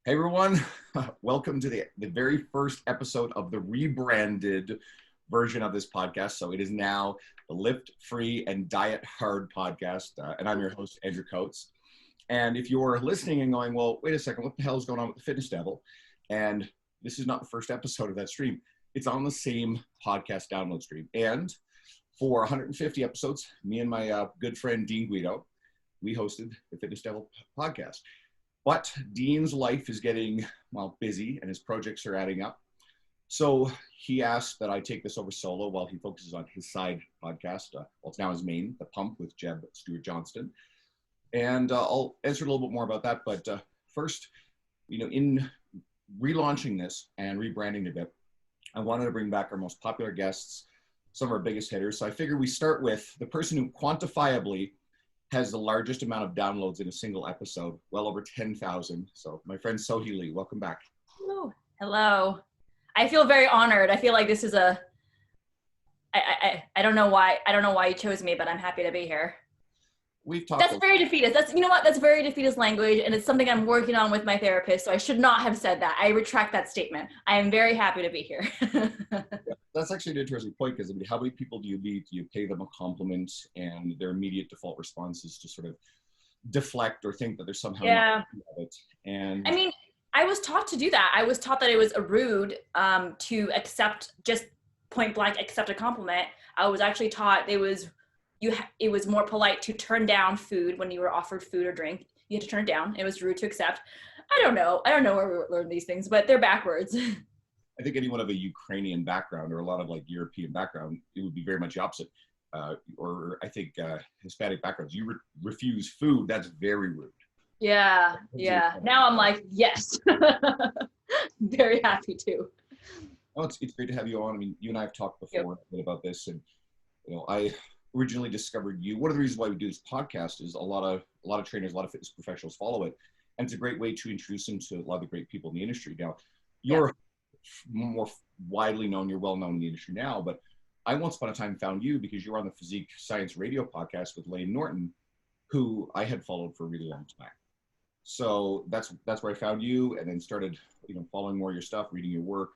Hey everyone, welcome to the very first episode of the rebranded version of this podcast. So it is now the Lift Free and Diet Hard podcast, and I'm your host, Andrew Coates. And if you're listening and going, well, wait a second, what the hell is going on with the Fitness Devil? And this is not the first episode of that stream. It's on the same podcast download stream. And for 150 episodes, me and my good friend, Dean Guido, we hosted the Fitness Devil podcast. But Dean's life is getting, well, busy and his projects are adding up. So he asked that I take this over solo while he focuses on his side podcast. Well, it's now his main, The Pump with Jeb Stewart-Johnston. And I'll answer a little bit more about that. But first, in relaunching this and rebranding a bit, I wanted to bring back our most popular guests, some of our biggest hitters. So I figured we start with the person who quantifiably has the largest amount of downloads in a single episode, well over 10,000. So my friend Sohee, welcome back. Hello. I feel very honored. I feel like this is I don't know why you chose me, but I'm happy to be here. We've talked. That's very defeatist. That's very defeatist language, and it's something I'm working on with my therapist. So I should not have said that. I retract that statement. I am very happy to be here. Yeah, that's actually an interesting point because how many people do you meet? Do you pay them a compliment, and their immediate default response is to sort of deflect or think that there's somehow not it? And I mean, I was taught to do that. I was taught that it was rude to accept, just point blank accept a compliment. I was actually taught it was more polite to turn down food when you were offered food or drink. You had to turn it down. It was rude to accept. I don't know where we learned these things, but they're backwards. I think anyone of a Ukrainian background or a lot of like European background, it would be very much the opposite. Or I think Hispanic backgrounds, you refuse food. That's very rude. Yeah. Now I'm like, yes. Very happy to. Oh, it's great to have you on. I mean, you and I have talked before a bit about this, and I originally discovered you. One of the reasons why we do this podcast is a lot of trainers, a lot of fitness professionals follow it, and it's a great way to introduce them to a lot of the great people in the industry. Now, you're more widely known, you're well known in the industry now, but I once upon a time found you because you were on the Physique Science Radio podcast with Layne Norton, who I had followed for a really long time. So that's where I found you, and then started following more of your stuff, reading your work,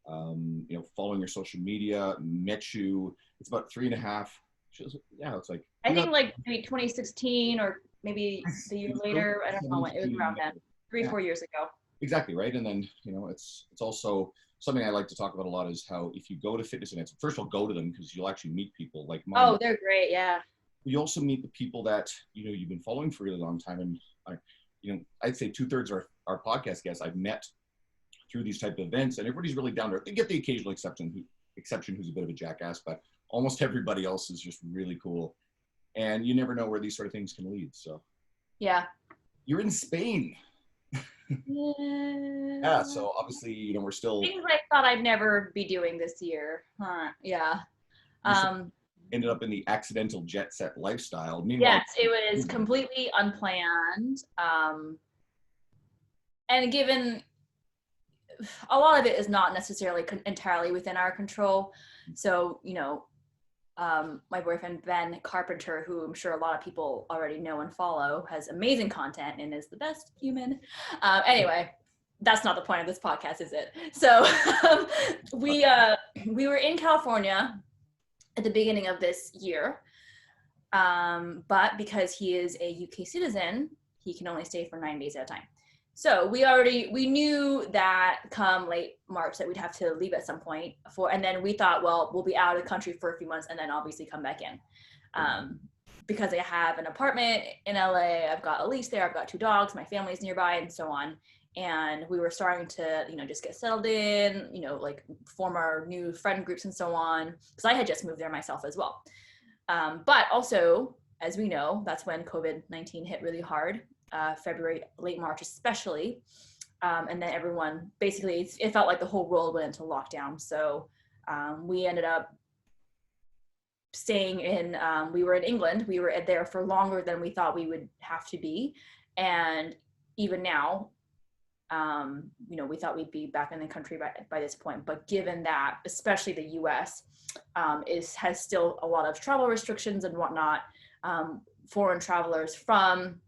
following your social media. Met you. It's about 3.5. It's like I think like maybe 2016 or maybe the year later. I don't know when. It was around then, 4 years ago. Exactly, right. And then it's also something I like to talk about a lot is how if you go to fitness events, first of all, go to them because you'll actually meet people like mine. Oh, they're great, yeah. You also meet the people that you've been following for a really long time, and I'd say 2/3 of our podcast guests I've met through these type of events, and everybody's really down there. They get the occasional exception who's a bit of a jackass, but almost everybody else is just really cool. And you never know where these sort of things can lead. So yeah. You're in Spain. Yeah, so obviously, we're still things I thought I'd never be doing this year. Yeah. Ended up in the accidental jet set lifestyle. Meanwhile, yes, it was completely unplanned. And given a lot of it is not necessarily entirely within our control. So, my boyfriend, Ben Carpenter, who I'm sure a lot of people already know and follow, has amazing content and is the best human. Anyway, that's not the point of this podcast, is it? So we were in California at the beginning of this year. But because he is a UK citizen, he can only stay for 9 days at a time. So we knew that come late March that we'd have to leave at some point and then we thought, well, we'll be out of the country for a few months and then obviously come back in. Because I have an apartment in LA, I've got a lease there, I've got 2 dogs, my family's nearby and so on. And we were starting to, just get settled in, like form our new friend groups and so on. Because I had just moved there myself as well. But also, as we know, that's when COVID-19 hit really hard. February, late March especially. And then everyone, basically, it felt like the whole world went into lockdown. So we ended up staying in, we were in England. We were there for longer than we thought we would have to be. And even now, we thought we'd be back in the country by this point. But given that, especially the US, has still a lot of travel restrictions and whatnot, foreign travelers from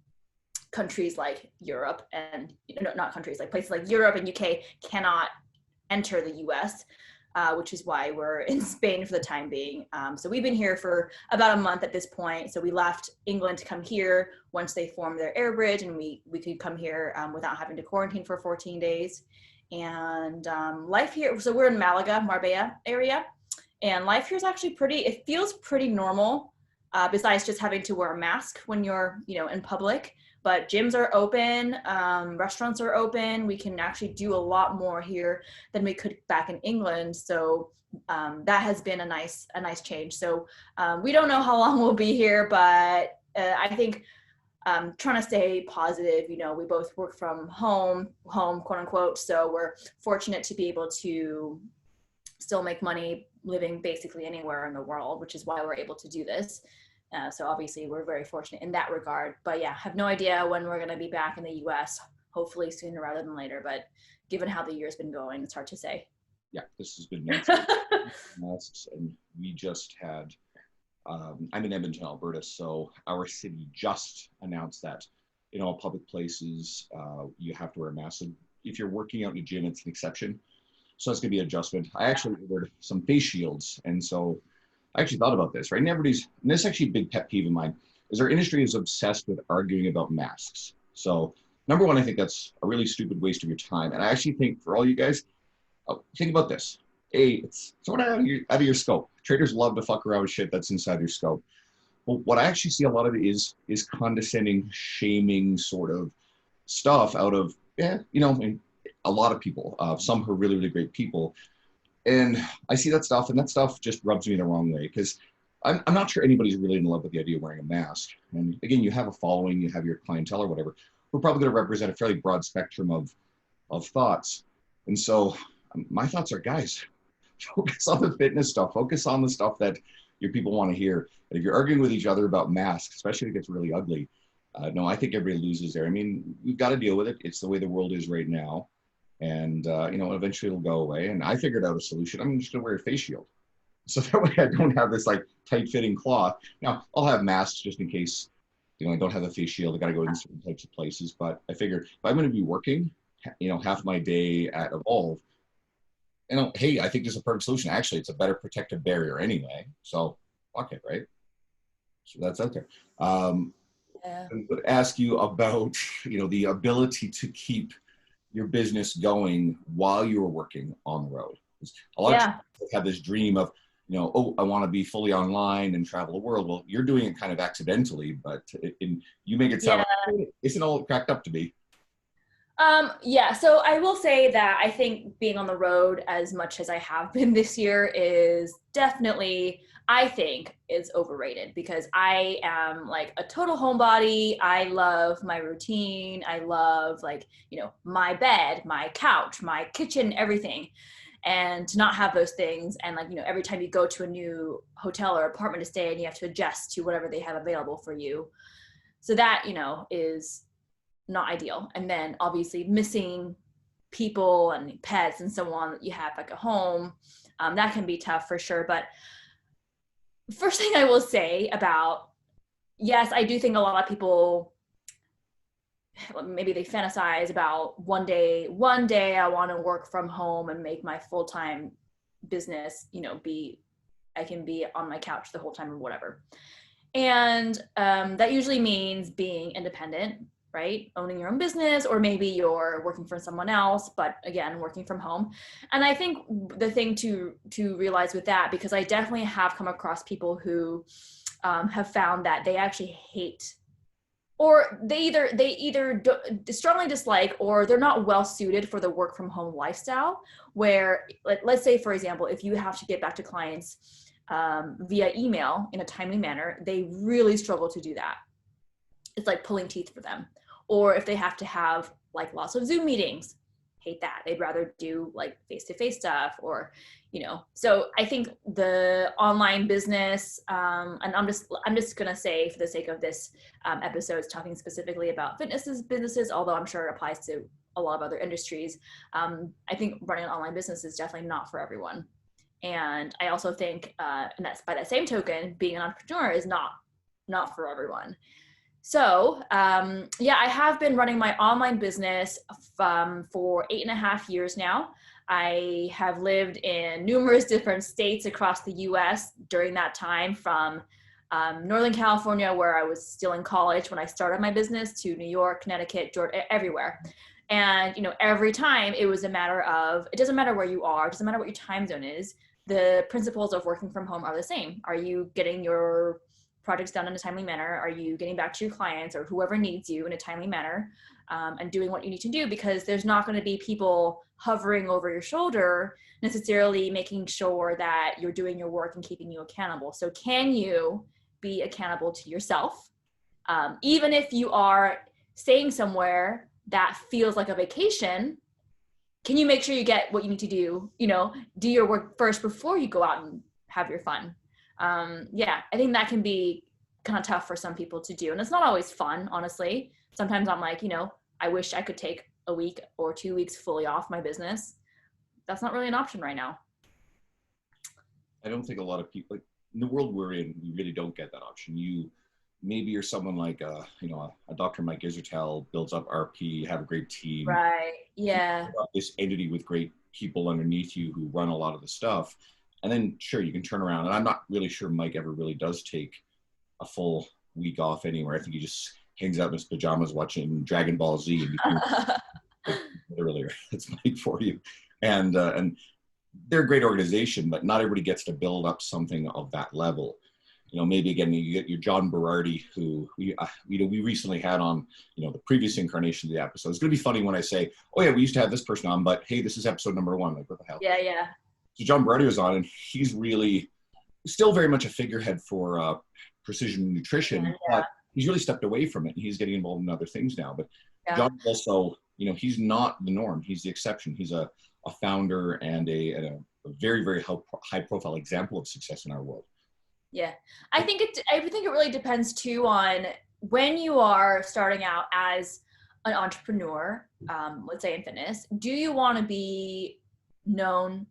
countries like Europe and, not countries, like places like Europe and UK cannot enter the US, which is why we're in Spain for the time being. So we've been here for about a month at this point. So we left England to come here once they formed their air bridge, and we could come here without having to quarantine for 14 days. And life here, so we're in Marbella area, and life here is actually it feels pretty normal, besides just having to wear a mask when you're, in public. But gyms are open, restaurants are open. We can actually do a lot more here than we could back in England. So that has been a nice change. So we don't know how long we'll be here, but I think trying to stay positive. We both work from home, quote unquote. So we're fortunate to be able to still make money living basically anywhere in the world, which is why we're able to do this. So obviously we're very fortunate in that regard, but yeah, have no idea when we're going to be back in the US, hopefully sooner rather than later. But given how the year's been going, it's hard to say. Yeah, this has been masks, and we just had, I'm in Edmonton, Alberta, so our city just announced that in all public places, you have to wear a mask. So if you're working out in a gym, it's an exception. So that's going to be an adjustment. I actually ordered some face shields, and so I actually thought about this, right? And this is actually a big pet peeve of mine, is our industry is obsessed with arguing about masks. So number one, I think that's a really stupid waste of your time. And I actually think for all you guys, think about this. It's sort of out of your scope. Traders love to fuck around with shit that's inside their scope. Well, what I actually see a lot of it is condescending, shaming sort of stuff out of, a lot of people, some who are really, really great people. And I see that stuff, and that stuff just rubs me the wrong way, because I'm not sure anybody's really in love with the idea of wearing a mask. And again, you have a following, you have your clientele or whatever. We're probably going to represent a fairly broad spectrum of thoughts. And so my thoughts are, guys, focus on the fitness stuff. Focus on the stuff that your people want to hear. And if you're arguing with each other about masks, especially if it gets really ugly, no, I think everybody loses there. I mean, we've got to deal with it. It's the way the world is right now. And, eventually it'll go away. And I figured out a solution. I'm just going to wear a face shield. So that way I don't have this like tight fitting cloth. Now I'll have masks just in case, I don't have the face shield. I got to go in certain types of places. But I figure if I'm going to be working, half my day at Evolve, hey, I think there's a perfect solution. Actually, it's a better protective barrier anyway. So fuck it, right? So that's out there. I would ask you about, the ability to keep your business going while you were working on the road. A lot of people have this dream of, I want to be fully online and travel the world. Well, you're doing it kind of accidentally, but you make it sound like it isn't all it cracked up to be. So I will say that I think being on the road as much as I have been this year is definitely, I think, is overrated, because I am like a total homebody. I love my routine. I love my bed, my couch, my kitchen, everything. And to not have those things, and every time you go to a new hotel or apartment to stay in, you have to adjust to whatever they have available for you. So that, is not ideal. And then obviously missing people and pets and so on that you have like a home, that can be tough for sure. But first thing I will say about, yes, I do think a lot of people, maybe they fantasize about one day I want to work from home and make my full-time business, I can be on my couch the whole time or whatever. And that usually means being independent, right? Owning your own business, or maybe you're working for someone else, but again, working from home. And I think the thing to realize with that, because I definitely have come across people who have found that they actually hate, or they either strongly dislike, or they're not well suited for the work from home lifestyle, where let's say, for example, if you have to get back to clients via email in a timely manner, they really struggle to do that. It's like pulling teeth for them. Or if they have to have like lots of Zoom meetings, hate that. They'd rather do like face-to-face stuff, or, so I think the online business, and I'm just going to say, for the sake of this episode, talking specifically about businesses, although I'm sure it applies to a lot of other industries. I think running an online business is definitely not for everyone. And I also think, and that's by that same token, being an entrepreneur is not for everyone. So, yeah, I have been running my online business for 8.5 years now. I have lived in numerous different states across the US during that time, from Northern California, where I was still in college when I started my business, to New York, Connecticut, Georgia, everywhere. And, every time it was a matter of, it doesn't matter where you are, it doesn't matter what your time zone is, the principles of working from home are the same. Are you getting your projects done in a timely manner? Are you getting back to your clients or whoever needs you in a timely manner, and doing what you need to do? Because there's not going to be people hovering over your shoulder necessarily making sure that you're doing your work and keeping you accountable. So can you be accountable to yourself? Even if you are staying somewhere that feels like a vacation, can you make sure you get what you need to do, do your work first before you go out and have your fun? Yeah, I think that can be kind of tough for some people to do. And it's not always fun, honestly. Sometimes I'm like, I wish I could take a week or 2 weeks fully off my business. That's not really an option right now. I don't think a lot of people, like, in the world we're in, we really don't get that option. Maybe you're someone like a Dr. Mike Isertel, builds up RP, have a great team. Right. Yeah. This entity with great people underneath you who run a lot of the stuff. And then sure, you can turn around. And I'm not really sure Mike ever really does take a full week off anywhere. I think he just hangs out in his pajamas watching Dragon Ball Z. And literally, that's Mike for you. And they're a great organization, but not everybody gets to build up something of that level. Maybe again, you get your John Berardi, who we recently had on, the previous incarnation of the episode. It's going to be funny when I say, oh yeah, we used to have this person on, but hey, this is episode number 1. Like, what the hell? Yeah, yeah. So John Berardi was on, and he's really still very much a figurehead for precision nutrition, Yeah. but he's really stepped away from it, and he's getting involved in other things now. But Yeah. John also, he's not the norm. He's the exception. He's a founder and a very, very high profile example of success in our world. Yeah. I think it really depends too on when you are starting out as an entrepreneur, let's say in fitness. Do you want to be known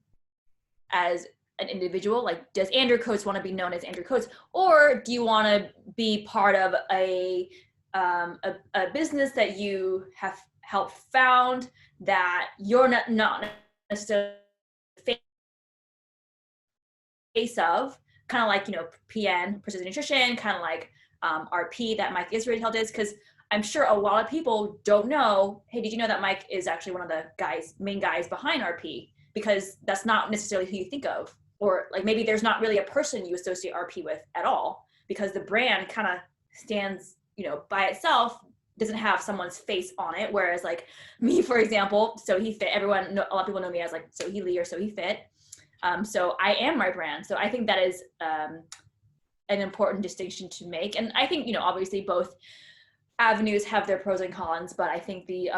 as an individual? Like, does Andrew Coates want to be known as Andrew Coates, or do you want to be part of a business that you have helped found that you're not necessarily face of, kind of like, PN, Precision Nutrition, kind of like RP that Mike Israel does? Because I'm sure a lot of people don't know, hey, did you know that Mike is actually one of the main guys behind RP? Because that's not necessarily who you think of. Or like maybe there's not really a person you associate RP with at all, because the brand kind of stands, by itself, doesn't have someone's face on it. Whereas like me, for example, Sohee Fit, a lot of people know me as like Sohee Lee or Sohee Fit. So I am my brand. So I think that is an important distinction to make. And I think, obviously both avenues have their pros and cons, but I think the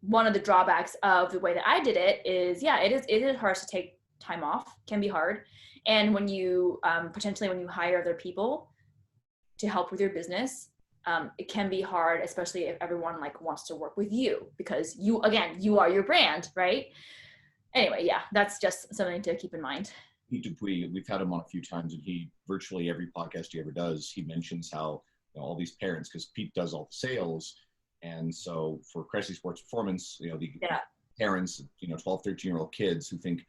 one of the drawbacks of the way that I did it is, yeah, it is hard to take time off, can be hard. And when you potentially when you hire other people to help with your business, it can be hard, especially if everyone like wants to work with you, because you are your brand, right? Anyway, yeah, that's just something to keep in mind. Pete Dupuis, we've had him on a few times, and he virtually every podcast he ever does, he mentions how all these parents, because Pete does all the sales, and so for Cressy Sports Performance, the parents, 12, 13-year-old kids who think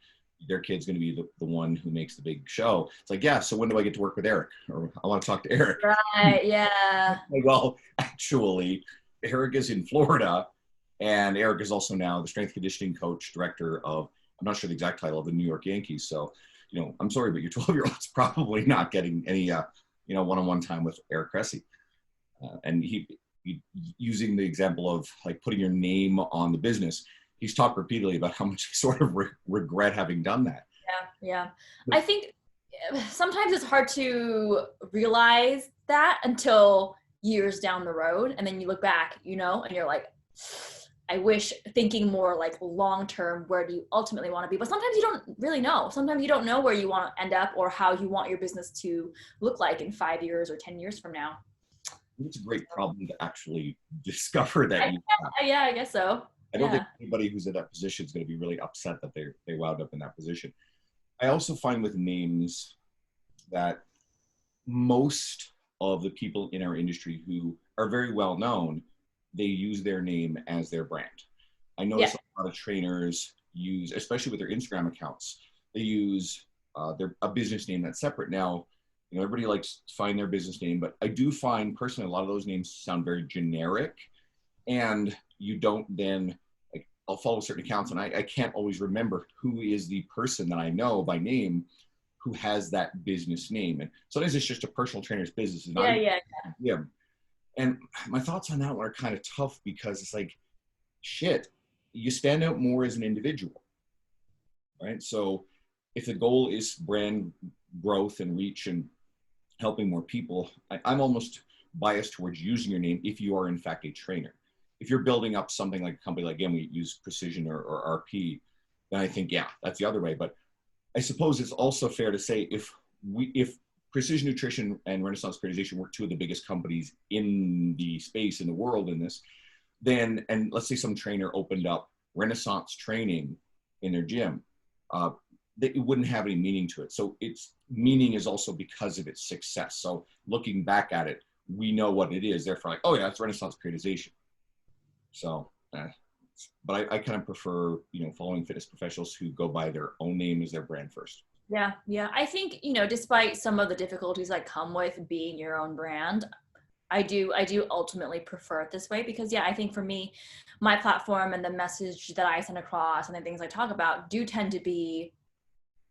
their kid's going to be the one who makes the big show. It's like, yeah, so when do I get to work with Eric? Or I want to talk to Eric. Right, yeah. Well, actually, Eric is in Florida, and Eric is also now the strength conditioning coach, director of, I'm not sure the exact title, of the New York Yankees. So, I'm sorry, but your 12-year-old's probably not getting any, one-on-one time with Eric Cressy. And he, using the example of like putting your name on the business, he's talked repeatedly about how much he sort of regret having done that. Yeah. I think sometimes it's hard to realize that until years down the road. And then you look back, and you're like, I wish, thinking more like long-term, where do you ultimately want to be? But sometimes you don't really know. Sometimes you don't know where you want to end up or how you want your business to look like in 5 years or 10 years from now. It's a great problem to actually discover that. Yeah, I guess so. I don't think anybody who's in that position is going to be really upset that they wound up in that position. I also find with names that most of the people in our industry who are very well known, they use their name as their brand. I notice a lot of trainers use, especially with their Instagram accounts, they use a business name that's separate. Now, everybody likes to find their business name, but I do find personally a lot of those names sound very generic, and you don't then, like, I'll follow certain accounts and I can't always remember who is the person that I know by name who has that business name. And sometimes it's just a personal trainer's business. Yeah. And my thoughts on that one are kind of tough because it's like, shit, you stand out more as an individual, right? So if the goal is brand growth and reach and helping more people, I'm almost biased towards using your name if you are in fact a trainer. If you're building up something like a company, like, again, we use Precision or RP, then I think, yeah, that's the other way. But I suppose it's also fair to say if Precision Nutrition and Renaissance Periodization were two of the biggest companies in the space in the world in this, then, and let's say some trainer opened up Renaissance training in their gym, it wouldn't have any meaning to it. So its meaning is also because of its success. So looking back at it, we know what it is. Therefore, like, oh yeah, it's Renaissance Periodization. So, but I kind of prefer, following fitness professionals who go by their own name as their brand first. Yeah. I think, despite some of the difficulties that come with being your own brand, I do ultimately prefer it this way because, I think for me, my platform and the message that I send across and the things I talk about do tend to be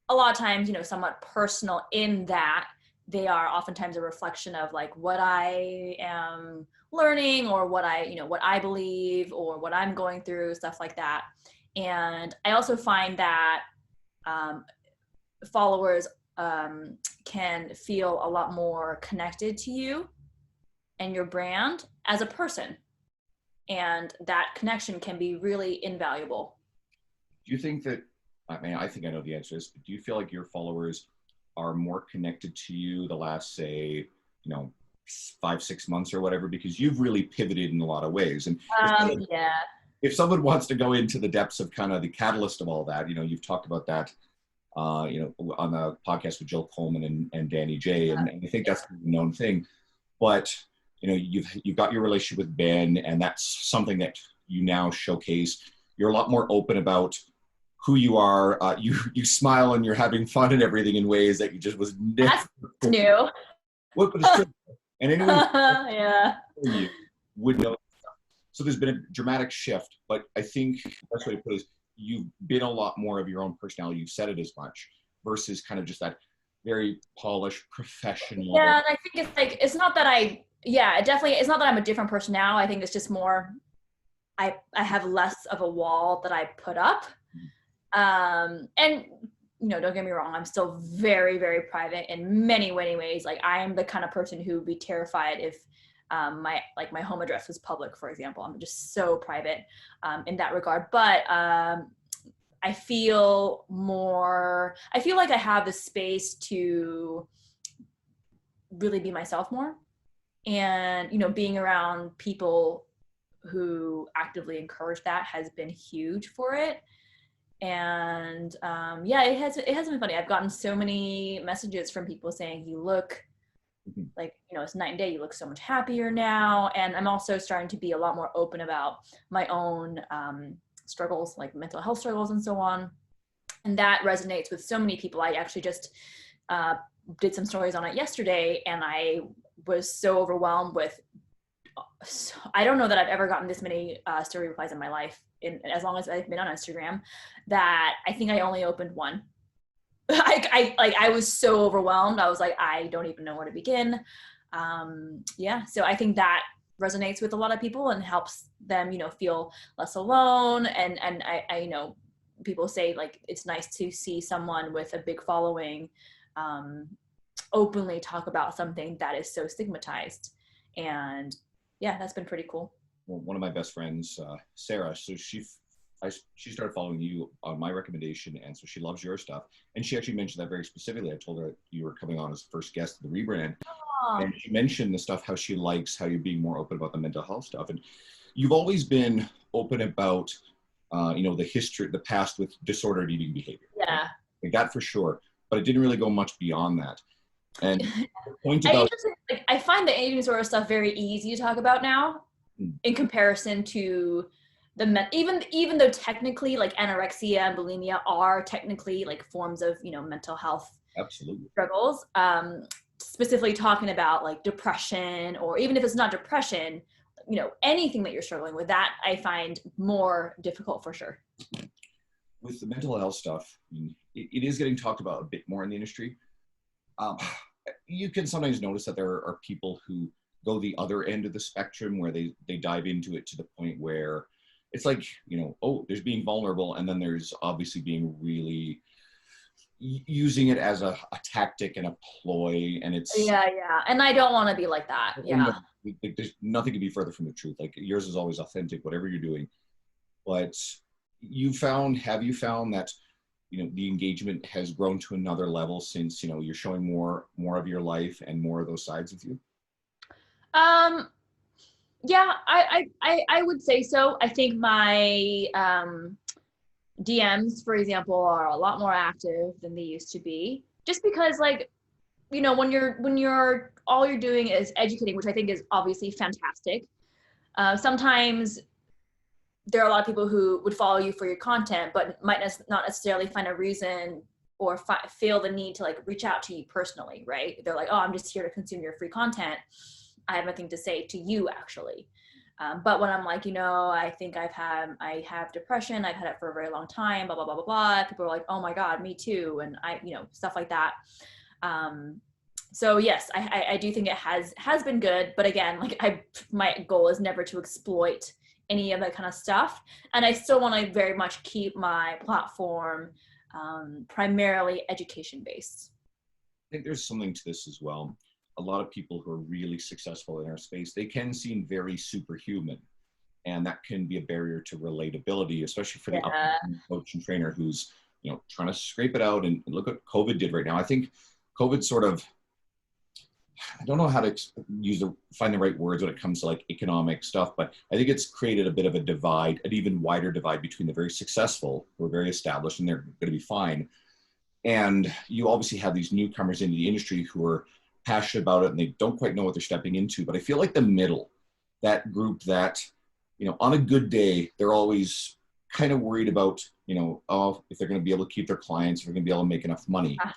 a lot of times, somewhat personal in that they are oftentimes a reflection of like what I am learning or what I believe or what I'm going through, stuff like that. And I also find that followers can feel a lot more connected to you and your brand as a person. And that connection can be really invaluable. Do you think that, I think I know the answer is, but do you feel like your followers are more connected to you the last, say, 5-6 months or whatever, because you've really pivoted in a lot of ways? And if someone wants to go into the depths of kind of the catalyst of all that, you've talked about that, on the podcast with Jill Coleman and Danny J, and I think that's a known thing. But you've got your relationship with Ben, and that's something that you now showcase. You're a lot more open about who you are. You smile and you're having fun and everything in ways that you just was never. That's new. What, but it's true. And anyone you would know. So there's been a dramatic shift, but I think the best way to put it is you've been a lot more of your own personality. You've said it as much versus kind of just that very polished professional. Yeah, and I think it's like, it's not that it's not that I'm a different person now. I think it's just more, I have less of a wall that I put up. And don't get me wrong, I'm still very, very private in many, many ways. Like, I am the kind of person who would be terrified if my home address was public, for example. I'm just so private in that regard. But I feel like I have the space to really be myself more. And, being around people who actively encourage that has been huge for it. And it has been funny. I've gotten so many messages from people saying, you look like, it's night and day. You look so much happier now. And I'm also starting to be a lot more open about my own struggles, like mental health struggles and so on. And that resonates with so many people. I actually just did some stories on it yesterday, and I was so overwhelmed with, I don't know that I've ever gotten this many story replies in my life, as long as I've been on Instagram, that I think I only opened one. I was so overwhelmed. I was like, I don't even know where to begin. So I think that resonates with a lot of people and helps them, feel less alone. And I people say, like, it's nice to see someone with a big following openly talk about something that is so stigmatized. And that's been pretty cool. Well, one of my best friends, Sarah, so she started following you on my recommendation, and so she loves your stuff. And she actually mentioned that very specifically. I told her you were coming on as the first guest of the rebrand. Aww. And she mentioned the stuff, how she likes how you're being more open about the mental health stuff. And you've always been open about, the history, the past with disordered eating behavior. Yeah. Right? Like that for sure. But it didn't really go much beyond that. And the point I, about like, I find the eating disorder stuff very easy to talk about now in comparison to even though technically like anorexia and bulimia are technically like forms of, you know, mental health absolutely struggles, specifically talking about like depression, or even if it's not depression, you know, anything that you're struggling with, that I find more difficult for sure. with the mental health stuff, it is getting talked about a bit more in the industry. You can sometimes notice that there are people who go the other end of the spectrum where they dive into it to the point where it's like, you know, oh, there's being vulnerable, and then there's obviously being really using it as a tactic and a ploy, and it's Yeah, and I don't want to be like that. Yeah. there's nothing to be further from the truth. Like, yours is always authentic, whatever you're doing. But have you found that, you know, the engagement has grown to another level since, you know, you're showing more of your life and more of those sides of you? Yeah, I would say so. I think my DMs, for example, are a lot more active than they used to be, just because, like, you know, when you're all you're doing is educating, which I think is obviously fantastic. Sometimes there are a lot of people who would follow you for your content, but might not necessarily find a reason or feel the need to like reach out to you personally, right? They're like, oh, I'm just here to consume your free content. I have nothing to say to you, actually. But when I'm like, you know, I think I have depression. I've had it for a very long time, blah, blah, blah, blah, blah. People are like, oh my God, me too. And you know, stuff like that. So yes, I do think it has been good. But again, like my goal is never to exploit any of that kind of stuff. And I still want to very much keep my platform primarily education based. I think there's something to this as well. A lot of people who are really successful in our space, they can seem very superhuman. And that can be a barrier to relatability, especially for the coach and trainer who's, you know, trying to scrape it out. And look what COVID did right now. I think COVID sort of, I don't know how to find the right words when it comes to like economic stuff, but I think it's created a bit of a divide, an even wider divide between the very successful, who are very established and they're going to be fine. And you obviously have these newcomers into the industry who are passionate about it and they don't quite know what they're stepping into. But I feel like the middle, that group that, you know, on a good day, they're always kind of worried about, you know, oh, if they're going to be able to keep their clients, if they're going to be able to make enough money. I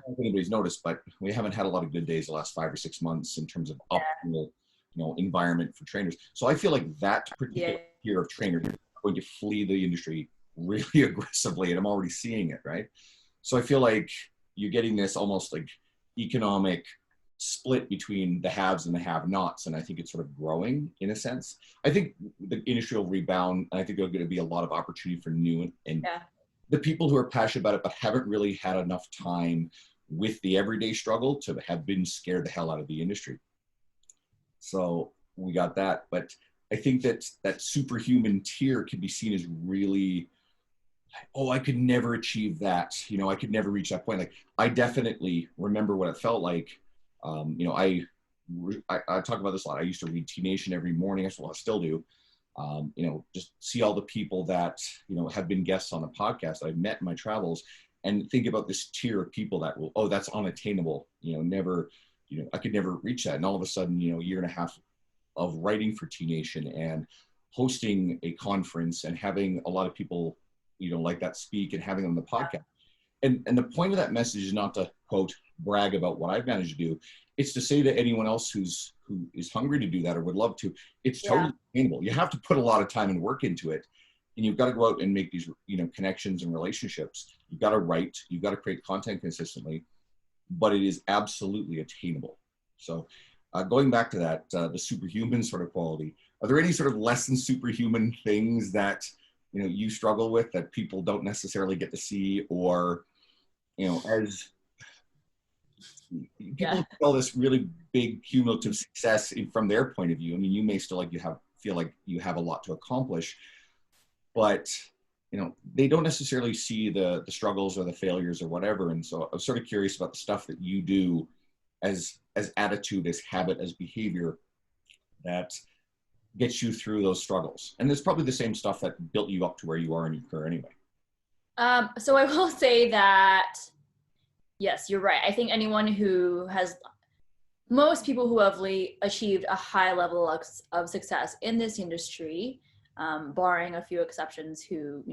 don't know if anybody's noticed, but we haven't had a lot of good days the last 5 or 6 months in terms of optimal, you know, environment for trainers. So I feel like that particular tier of trainers are going to flee the industry really aggressively, and I'm already seeing it, right? So I feel like you're getting this almost like economic split between the haves and the have-nots, and I think it's sort of growing in a sense. I think the industry will rebound, and I think there's going to be a lot of opportunity for new and the people who are passionate about it but haven't really had enough time with the everyday struggle to have been scared the hell out of the industry. So we got that, but I think that that superhuman tier can be seen as really, oh, I could never achieve that. You know, I could never reach that point. Like, I definitely remember what it felt like. You know, I talk about this a lot. I used to read T Nation every morning. That's what I still do. You know, just see all the people that, you know, have been guests on the podcast that I've met in my travels, and think about this tier of people that will, oh, that's unattainable. You know, never, you know, I could never reach that. And all of a sudden, you know, a year and a half of writing for T Nation and hosting a conference and having a lot of people, you know, like that speak and having them on the podcast. And the point of that message is not to, quote, brag about what I've managed to do. It's to say to anyone else who is hungry to do that or would love to, it's totally attainable. You have to put a lot of time and work into it. And you've got to go out and make these, you know, connections and relationships. You've got to write. You've got to create content consistently. But it is absolutely attainable. So going back to that, the superhuman sort of quality, are there any sort of less than superhuman things that, you know, you struggle with that people don't necessarily get to see? Or, you know, as people feel this really big cumulative success from their point of view. I mean, you may still feel like you have a lot to accomplish, but, you know, they don't necessarily see the struggles or the failures or whatever. And so I'm sort of curious about the stuff that you do as attitude, as habit, as behavior that gets you through those struggles. And it's probably the same stuff that built you up to where you are in your career anyway. So I will say that Yes, you're right. I think most people who have achieved a high level of success in this industry, barring a few exceptions who,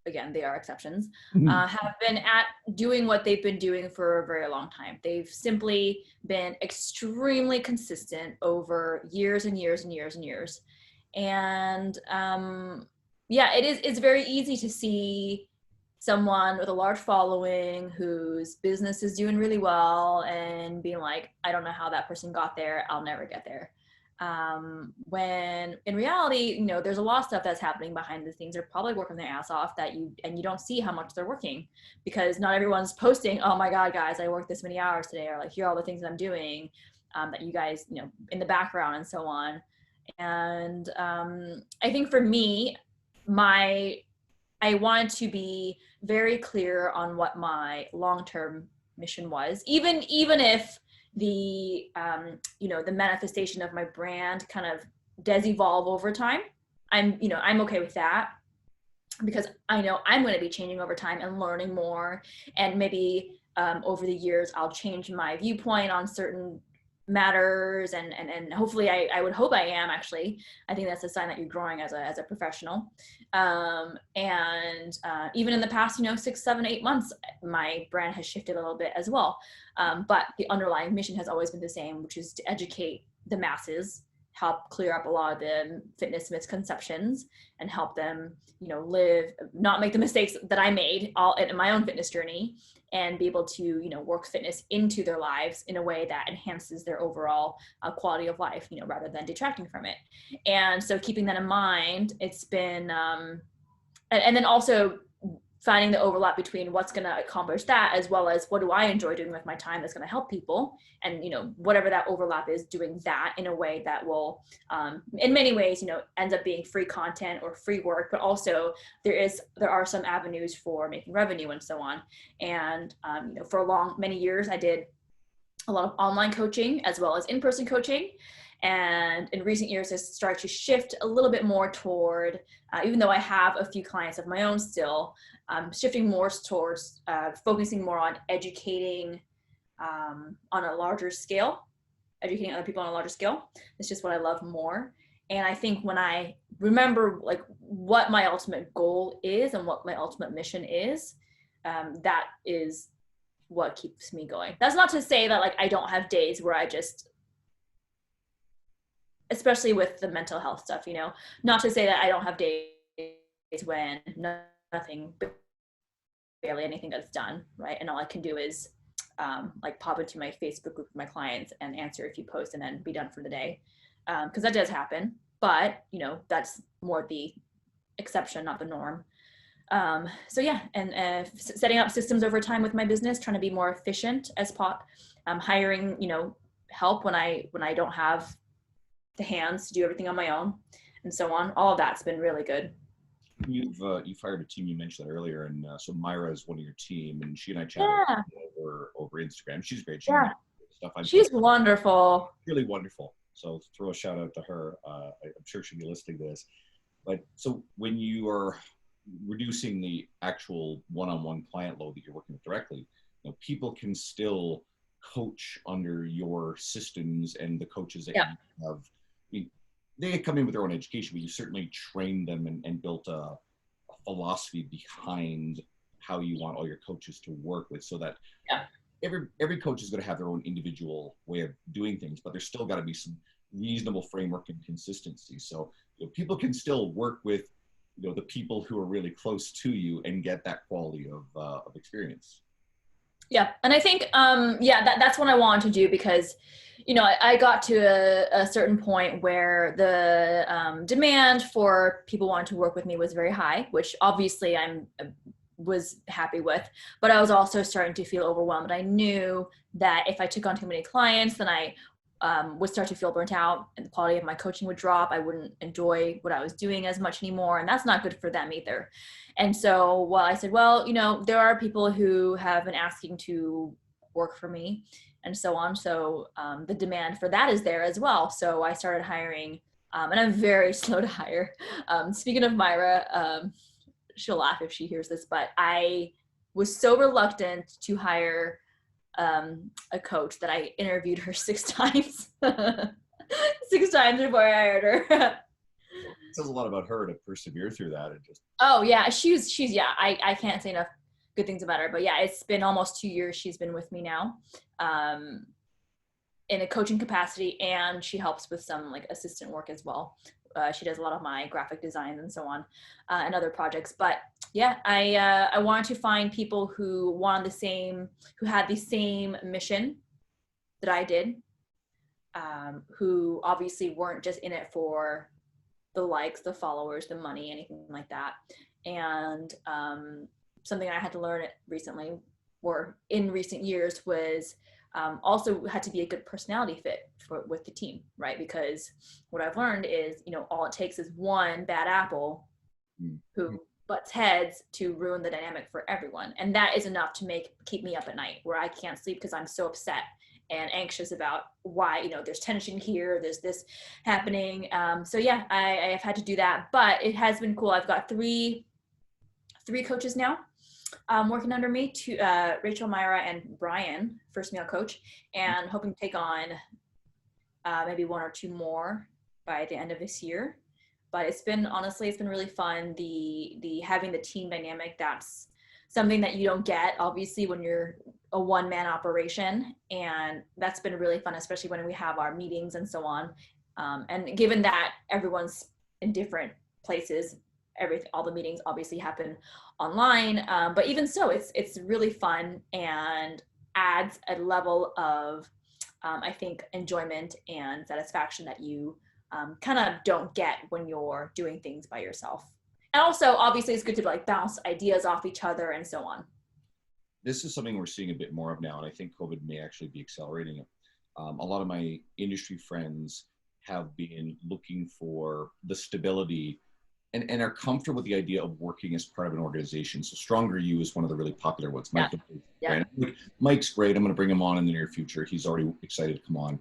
again, they are exceptions, have been at doing what they've been doing for a very long time. They've simply been extremely consistent over years and years and years and years. And yeah, it's very easy to see someone with a large following whose business is doing really well and being like, I don't know how that person got there, I'll never get there. When in reality, there's a lot of stuff that's happening behind the scenes. They're probably working their ass off you don't see how much they're working, because not everyone's posting, oh my God, guys, I worked this many hours today, or like, here are all the things I'm doing, that you guys, in the background and so on. And I think for me, I wanted to be very clear on what my long-term mission was, even if the the manifestation of my brand kind of does evolve over time. I'm okay with that, because I know I'm going to be changing over time and learning more, and maybe over the years I'll change my viewpoint on certain matters, and hopefully I would hope I am. Actually, I think that's a sign that you're growing as a professional. Even in the past 6, 7, 8 months, my brand has shifted a little bit as well, but the underlying mission has always been the same, which is to educate the masses, help clear up a lot of the fitness misconceptions, and help them not make the mistakes that I made all in my own fitness journey, and be able to work fitness into their lives in a way that enhances their overall quality of life, rather than detracting from it. And so, keeping that in mind, it's been and then also finding the overlap between what's going to accomplish that, as well as what do I enjoy doing with my time that's going to help people, and whatever that overlap is, doing that in a way that will in many ways ends up being free content or free work, but also there are some avenues for making revenue and so on. And for many years I did a lot of online coaching as well as in-person coaching. And in recent years, I started to shift a little bit more toward, even though I have a few clients of my own still, shifting more towards focusing more on educating on a larger scale, educating other people on a larger scale. It's just what I love more. And I think when I remember like what my ultimate goal is and what my ultimate mission is, that is what keeps me going. That's not to say that like I don't have days where I just, especially with the mental health stuff, not to say that I don't have days when nothing, barely anything gets done, right? And all I can do is like pop into my Facebook group with my clients and answer a few posts and then be done for the day. Because that does happen, but that's more the exception, not the norm. So yeah, and setting up systems over time with my business, trying to be more efficient as hiring, help when I don't have the hands to do everything on my own, and so on. All of that's been really good. You've hired a team. You mentioned that earlier, and so Myra is one of your team, and she and I chatted over Instagram. She's great. She's wonderful. Really wonderful. So throw a shout out to her. I'm sure she'll be listening to this. But so when you are reducing the actual one-on-one client load that you're working with directly, people can still coach under your systems and the coaches that you have. They come in with their own education, but you certainly trained them and built a philosophy behind how you want all your coaches to work with, so that every coach is going to have their own individual way of doing things, but there's still got to be some reasonable framework and consistency. So people can still work with the people who are really close to you and get that quality of experience. Yeah. And I think, that's what I wanted to do, because, I got to a certain point where the demand for people wanting to work with me was very high, which obviously was happy with, but I was also starting to feel overwhelmed. I knew that if I took on too many clients, then I would start to feel burnt out, and the quality of my coaching would drop. I wouldn't enjoy what I was doing as much anymore, and that's not good for them either. And so, I said, there are people who have been asking to work for me and so on. So the demand for that is there as well. So I started hiring, and I'm very slow to hire. Speaking of Myra, she'll laugh if she hears this, but I was so reluctant to hire a coach that I interviewed her 6 times. 6 times before I hired her. It says a lot about her to persevere through that and just. Oh yeah, she's yeah. I can't say enough good things about her. But yeah, it's been almost 2 years she's been with me now, in a coaching capacity, and she helps with some like assistant work as well. She does a lot of my graphic designs and so on, and other projects. But yeah, I wanted to find people who had the same mission that I did, who obviously weren't just in it for the likes, the followers, the money, anything like that. And something I had to learn recently, or in recent years, was also had to be a good personality fit with the team, right? Because what I've learned is, all it takes is one bad apple who butts heads to ruin the dynamic for everyone. And that is enough to keep me up at night, where I can't sleep because I'm so upset and anxious about why, there's tension here, there's this happening. So yeah, I have had to do that, but it has been cool. I've got three coaches now working under me, Rachel, Myra, and Brian, first male coach, and hoping to take on maybe 1 or 2 more by the end of this year. But it's been really fun. The having the team dynamic, that's something that you don't get obviously when you're a one-man operation, and that's been really fun, especially when we have our meetings and so on. And given that everyone's in different places, all the meetings obviously happen online, but even so, it's really fun and adds a level of I think enjoyment and satisfaction that you kind of don't get when you're doing things by yourself. And also, obviously, it's good to like bounce ideas off each other and so on. This is something we're seeing a bit more of now, and I think COVID may actually be accelerating it. A lot of my industry friends have been looking for the stability and are comfortable with the idea of working as part of an organization. So Stronger You is one of the really popular ones. Yeah. Mike's great. I'm going to bring him on in the near future. He's already excited to come on.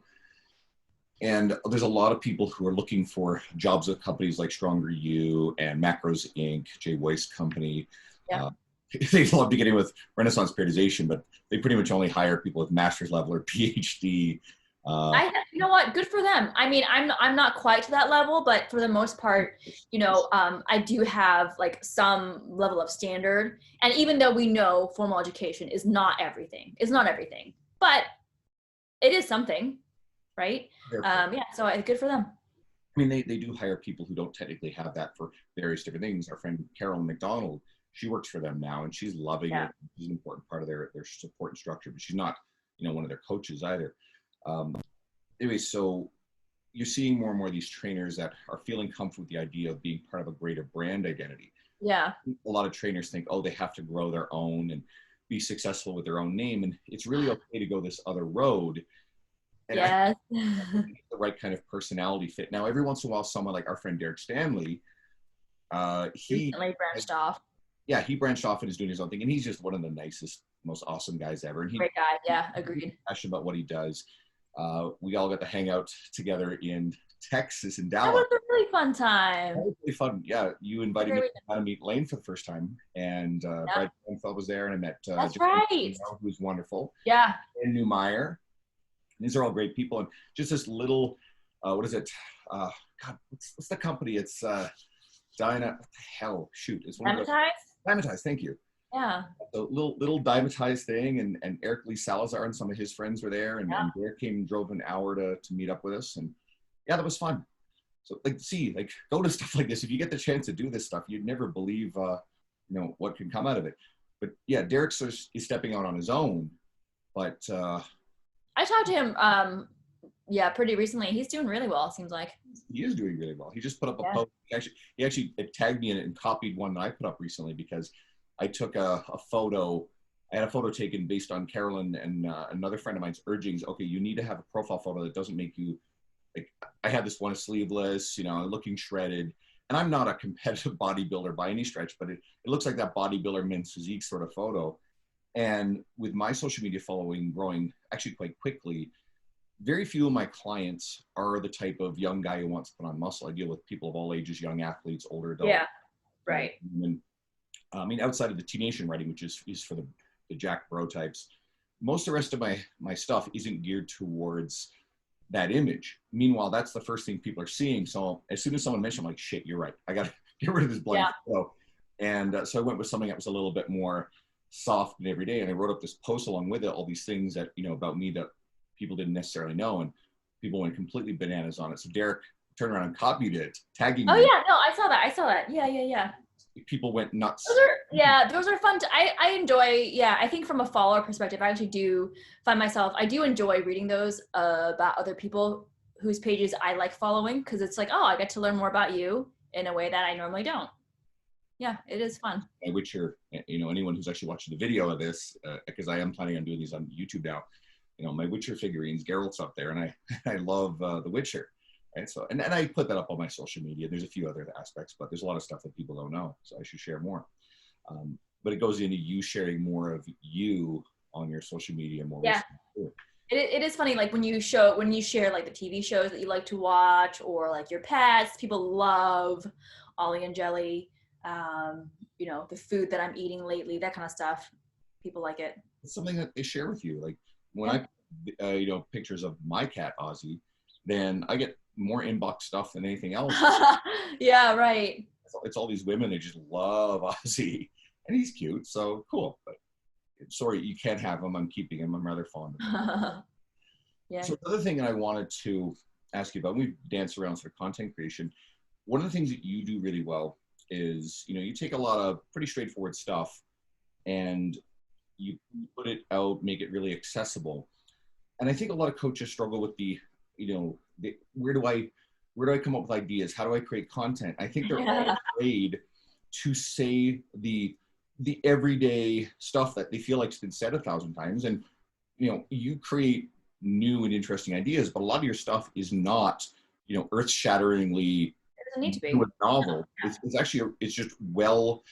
And there's a lot of people who are looking for jobs at companies like Stronger You and Macros Inc., Jay Weiss Company. Yeah. They love beginning with Renaissance Periodization, but they pretty much only hire people with master's level or PhD. You know what? Good for them. I mean, I'm not quite to that level, but for the most part, I do have like some level of standard. And even though we know formal education is not everything, but it is something, right? Yeah. So good for them. I mean, they do hire people who don't technically have that for various different things. Our friend Carolyn McDonald, she works for them now, and she's loving it. She's an important part of their support and structure, but she's not, one of their coaches either. Anyway, so you're seeing more and more of these trainers that are feeling comfortable with the idea of being part of a greater brand identity. Yeah. A lot of trainers think, they have to grow their own and be successful with their own name. And it's really okay to go this other road. And yes. The right kind of personality fit. Now, every once in a while, someone like our friend Derek Stanley, he branched off. Yeah, he branched off and is doing his own thing. And he's just one of the nicest, most awesome guys ever. And great guy. Yeah, agreed. Passionate about what he does. We all got to hang out together in Texas, in Dallas. That was a really fun time. That was really fun. Yeah, you invited me to meet Lane for the first time, and Brad Feld was there, and I met that's right, who's wonderful. Yeah, and Newmeyer. These are all great people, and just this little, what is it? God, what's the company? It's Dyna. Hell, shoot, it's one of those. Dymatize. Thank you. Yeah. The little Dymatize thing, and Eric Lee Salazar and some of his friends were there, and Derek came and drove an hour to meet up with us, and yeah, that was fun. So go to stuff like this. If you get the chance to do this stuff, you'd never believe, what can come out of it. But yeah, Derek's is stepping out on his own, but I talked to him, pretty recently. He's doing really well, it seems like. He is doing really well. He just put up a post. He actually tagged me in it and copied one that I put up recently because I took a photo. I had a photo taken based on Carolyn and another friend of mine's urgings. Okay, you need to have a profile photo that doesn't make you like. I had this one sleeveless, looking shredded, and I'm not a competitive bodybuilder by any stretch, but it looks like that bodybuilder men's physique sort of photo. And with my social media following growing actually quite quickly, very few of my clients are the type of young guy who wants to put on muscle. I deal with people of all ages, young athletes, older adults. Yeah, right. And, outside of the T Nation writing, which is for the Jack Bro types, most of the rest of my stuff isn't geared towards that image. Meanwhile, that's the first thing people are seeing. So as soon as someone mentioned, I'm like, shit, you're right. I got to get rid of this blank photo. And so I went with something that was a little bit more soft and everyday. And I wrote up this post along with it, all these things that, about me that people didn't necessarily know. And people went completely bananas on it. So Derek turned around and copied it, tagging me. Oh yeah, no, I saw that. Yeah. People went nuts. Those are fun. I enjoy, I think from a follower perspective, I actually do find myself, I do enjoy reading those about other people whose pages I like following, because it's like, oh, I get to learn more about you in a way that I normally don't. Yeah, it is fun. My Witcher, anyone who's actually watching the video of this, because I am planning on doing these on YouTube now, my Witcher figurines, Geralt's up there, and I love The Witcher. Right? So, and I put that up on my social media. There's a few other aspects, but there's a lot of stuff that people don't know, so I should share more. But it goes into you sharing more of you on your social media more. Yeah. It is funny, like when you share like the TV shows that you like to watch, or like your pets, people love Ollie and Jelly, the food that I'm eating lately, that kind of stuff. People like it. It's something that they share with you. Like when I, pictures of my cat, Ozzy, then I get more inbox stuff than anything else. Yeah, right. It's all these women that just love Ozzy, and he's cute, so cool. But sorry, you can't have him. I'm keeping him. I'm rather fond of him. Yeah. So the other thing that I wanted to ask you about, we dance around sort of content creation. One of the things that you do really well is, you take a lot of pretty straightforward stuff and you put it out, make it really accessible. And I think a lot of coaches struggle with where do I come up with ideas? How do I create content? I think they're all afraid to say the everyday stuff that they feel like has been said 1,000 times. And, you create new and interesting ideas, but a lot of your stuff is not, earth-shatteringly need to be a novel. It's actually, it's just well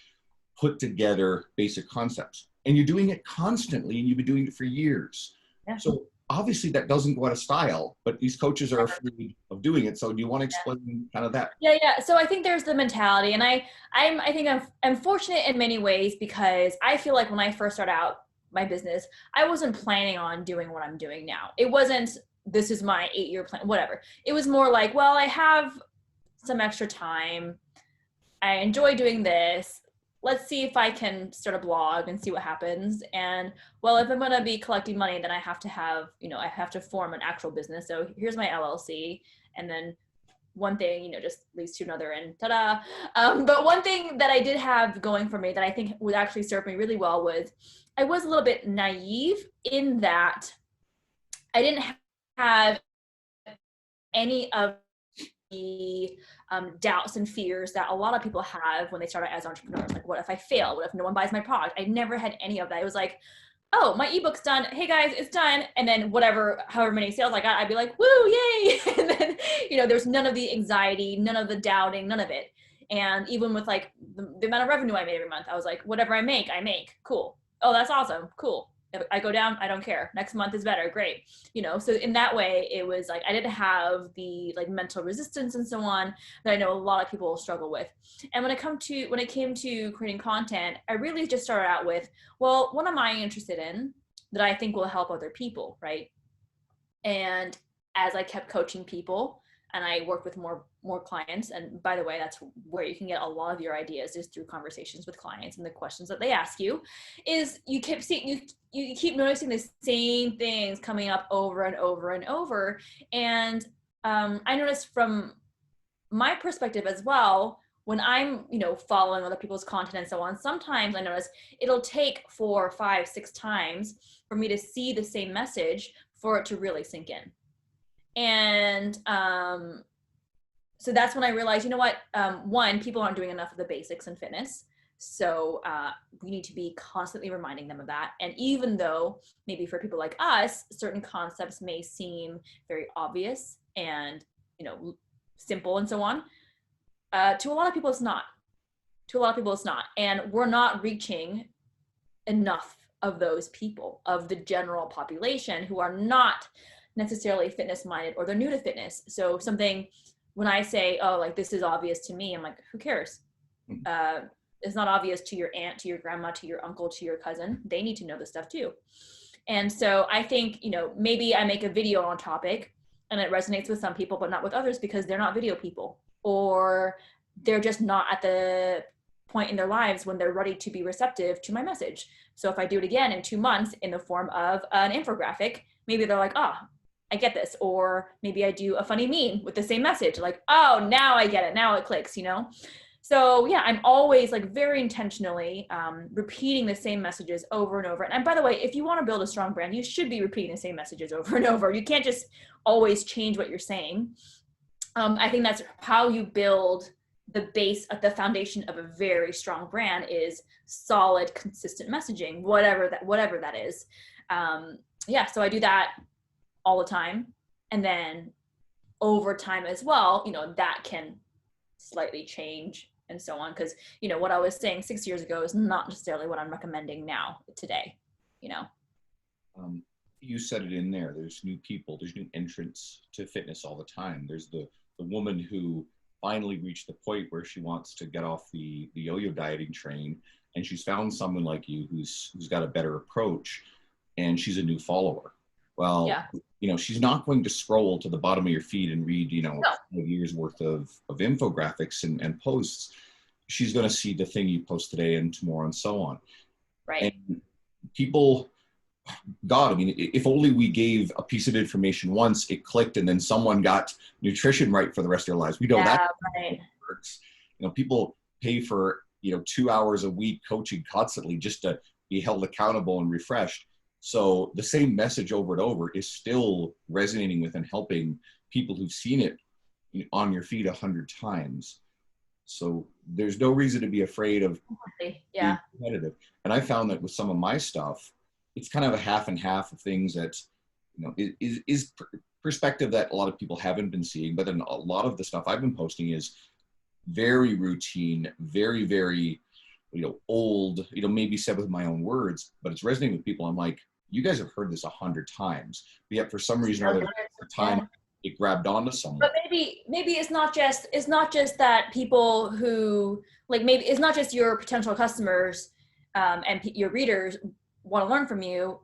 put together basic concepts. And you're doing it constantly, and you've been doing it for years. Yeah. So obviously that doesn't go out of style, but these coaches are afraid of doing it. So do you want to explain kind of that? Yeah. So I think there's the mentality, and I think I'm fortunate in many ways, because I feel like when I first started out my business, I wasn't planning on doing what I'm doing now. It wasn't, this is my 8-year plan, whatever. It was more like, well, I have some extra time. I enjoy doing this. Let's see if I can start a blog and see what happens. And well, if I'm going to be collecting money, then I have to have, I have to form an actual business. So here's my LLC. And then one thing, just leads to another, and ta-da. But one thing that I did have going for me that I think would actually serve me really well was, I was a little bit naive in that I didn't have any of the doubts and fears that a lot of people have when they start out as entrepreneurs. Like, what if I fail? What if no one buys my product? I never had any of that. It was like, oh, my ebook's done. Hey guys, it's done. And then however many sales I got, I'd be like, woo, yay. And then, there's none of the anxiety, none of the doubting, none of it. And even with like the amount of revenue I made every month, I was like, whatever I make, cool. Oh, that's awesome. Cool. If I go down, I don't care. Next month is better. Great. So in that way, it was like, I didn't have the like mental resistance and so on that I know a lot of people struggle with. And when it came to creating content, I really just started out with, well, what am I interested in that I think will help other people, right? And as I kept coaching people, and I worked with more clients. And by the way, that's where you can get a lot of your ideas, is through conversations with clients and the questions that they ask you. Is you keep noticing the same things coming up over and over and over. And I noticed from my perspective as well, when I'm following other people's content and so on, sometimes I notice it'll take 4, 5, 6 times for me to see the same message for it to really sink in. And so that's when I realized, one, people aren't doing enough of the basics in fitness. So we need to be constantly reminding them of that. And even though maybe for people like us, certain concepts may seem very obvious and, simple and so on, to a lot of people, it's not. And we're not reaching enough of those people, of the general population, who are not necessarily fitness minded, or they're new to fitness. So when I say, oh, like, this is obvious to me, I'm like, who cares? It's not obvious to your aunt, to your grandma, to your uncle, to your cousin. They need to know this stuff too. And so I think, maybe I make a video on a topic and it resonates with some people, but not with others because they're not video people, or they're just not at the point in their lives when they're ready to be receptive to my message. So if I do it again in 2 months in the form of an infographic, maybe they're like, oh, I get this. Or maybe I do a funny meme with the same message, like, oh, now I get it. Now it clicks, So yeah, I'm always like very intentionally repeating the same messages over and over. And by the way, if you want to build a strong brand, you should be repeating the same messages over and over. You can't just always change what you're saying. I think that's how you build the base of the foundation of a very strong brand is solid, consistent messaging, whatever that is. So I do that all the time. And then over time as well, that can slightly change and so on. Because, what I was saying 6 years ago is not necessarily what I'm recommending now today, You said it in there. There's new people, there's new entrants to fitness all the time. There's the woman who finally reached the point where she wants to get off the yo-yo dieting train, and she's found someone like you who's got a better approach, and she's a new follower. Well, yeah. She's not going to scroll to the bottom of your feed and read, no. 5 years worth of infographics and posts. She's going to see the thing you post today and tomorrow and so on. Right. And people, God, I mean, if only we gave a piece of information once, it clicked, and then someone got nutrition right for the rest of their lives. We know that right. works. People pay for, 2 hours a week coaching constantly just to be held accountable and refreshed. So the same message over and over is still resonating with and helping people who've seen it on your feed 100 times. So there's no reason to be afraid of being competitive. And I found that with some of my stuff, it's kind of a half and half of things that, is perspective that a lot of people haven't been seeing. But then a lot of the stuff I've been posting is very routine, very, very, old, maybe said with my own words, but it's resonating with people. I'm like, you guys have heard this 100 times, but yet for some reason or other, at the time it grabbed onto someone. But maybe it's not just that people who maybe it's not just your potential customers and your readers want to learn from you.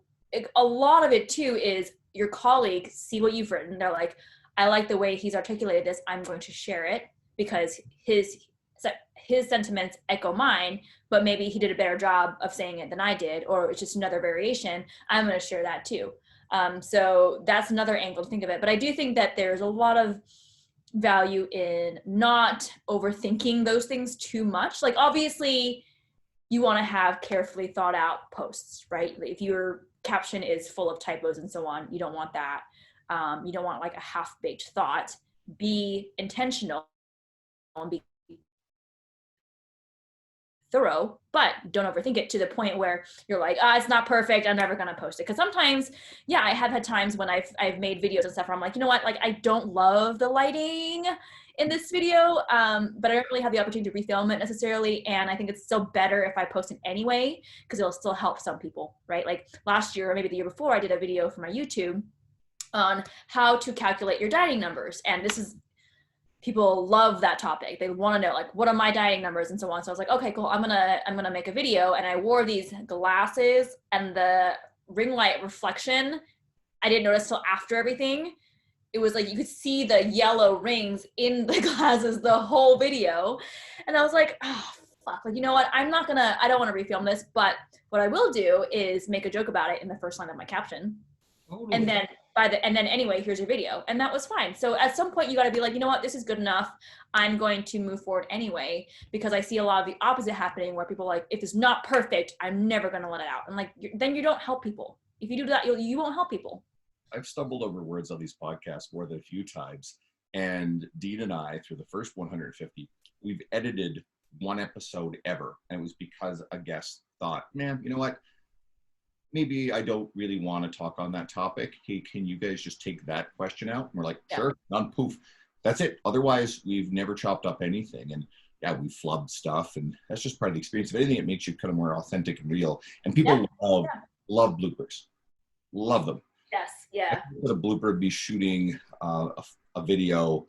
A lot of it too is your colleagues see what you've written. They're like, I like the way he's articulated this. I'm going to share it because his sentiments echo mine, but maybe he did a better job of saying it than I did, or it's just another variation. I'm going to share that too. So that's another angle to think of it. But I do think that there's a lot of value in not overthinking those things too much. Like obviously you want to have carefully thought out posts, right? If your caption is full of typos and so on, you don't want that. You don't want like a half-baked thought. Be intentional and be thorough, but don't overthink it to the point where you're like, it's not perfect, I'm never going to post it. Because sometimes, I have had times when I've made videos and stuff where I'm like, you know what, like I don't love the lighting in this video, but I don't really have the opportunity to refilm it necessarily, and I think it's still better if I post it anyway, because it'll still help some people, right? Like last year or maybe the year before, I did a video for my YouTube on how to calculate your dieting numbers, and people love that topic. They want to know, like, what are my dieting numbers and so on. So I was like, okay, cool. I'm gonna make a video. And I wore these glasses, and the ring light reflection, I didn't notice till after everything. It was like you could see the yellow rings in the glasses the whole video. And I was like, oh, fuck. Like, you know what? I don't want to refilm this, but what I will do is make a joke about it in the first line of my caption. Totally. And then anyway, here's your video. And that was fine. So at some point you got to be like, you know what, this is good enough. I'm going to move forward anyway, because I see a lot of the opposite happening where people are like, if it's not perfect, I'm never going to let it out. And like, then you don't help people. If you do that, you won't help people. I've stumbled over words on these podcasts more than a few times. And Dean and I, through the first 150, we've edited one episode ever. And it was because a guest thought, man, you know what? Maybe I don't really want to talk on that topic. Hey, can you guys just take that question out? And we're like, sure, done, poof. That's it. Otherwise, we've never chopped up anything. And we flubbed stuff. And that's just part of the experience. If anything, it makes you kind of more authentic and real. And people love bloopers. Love them. Yes, yeah. The blooper would be shooting a video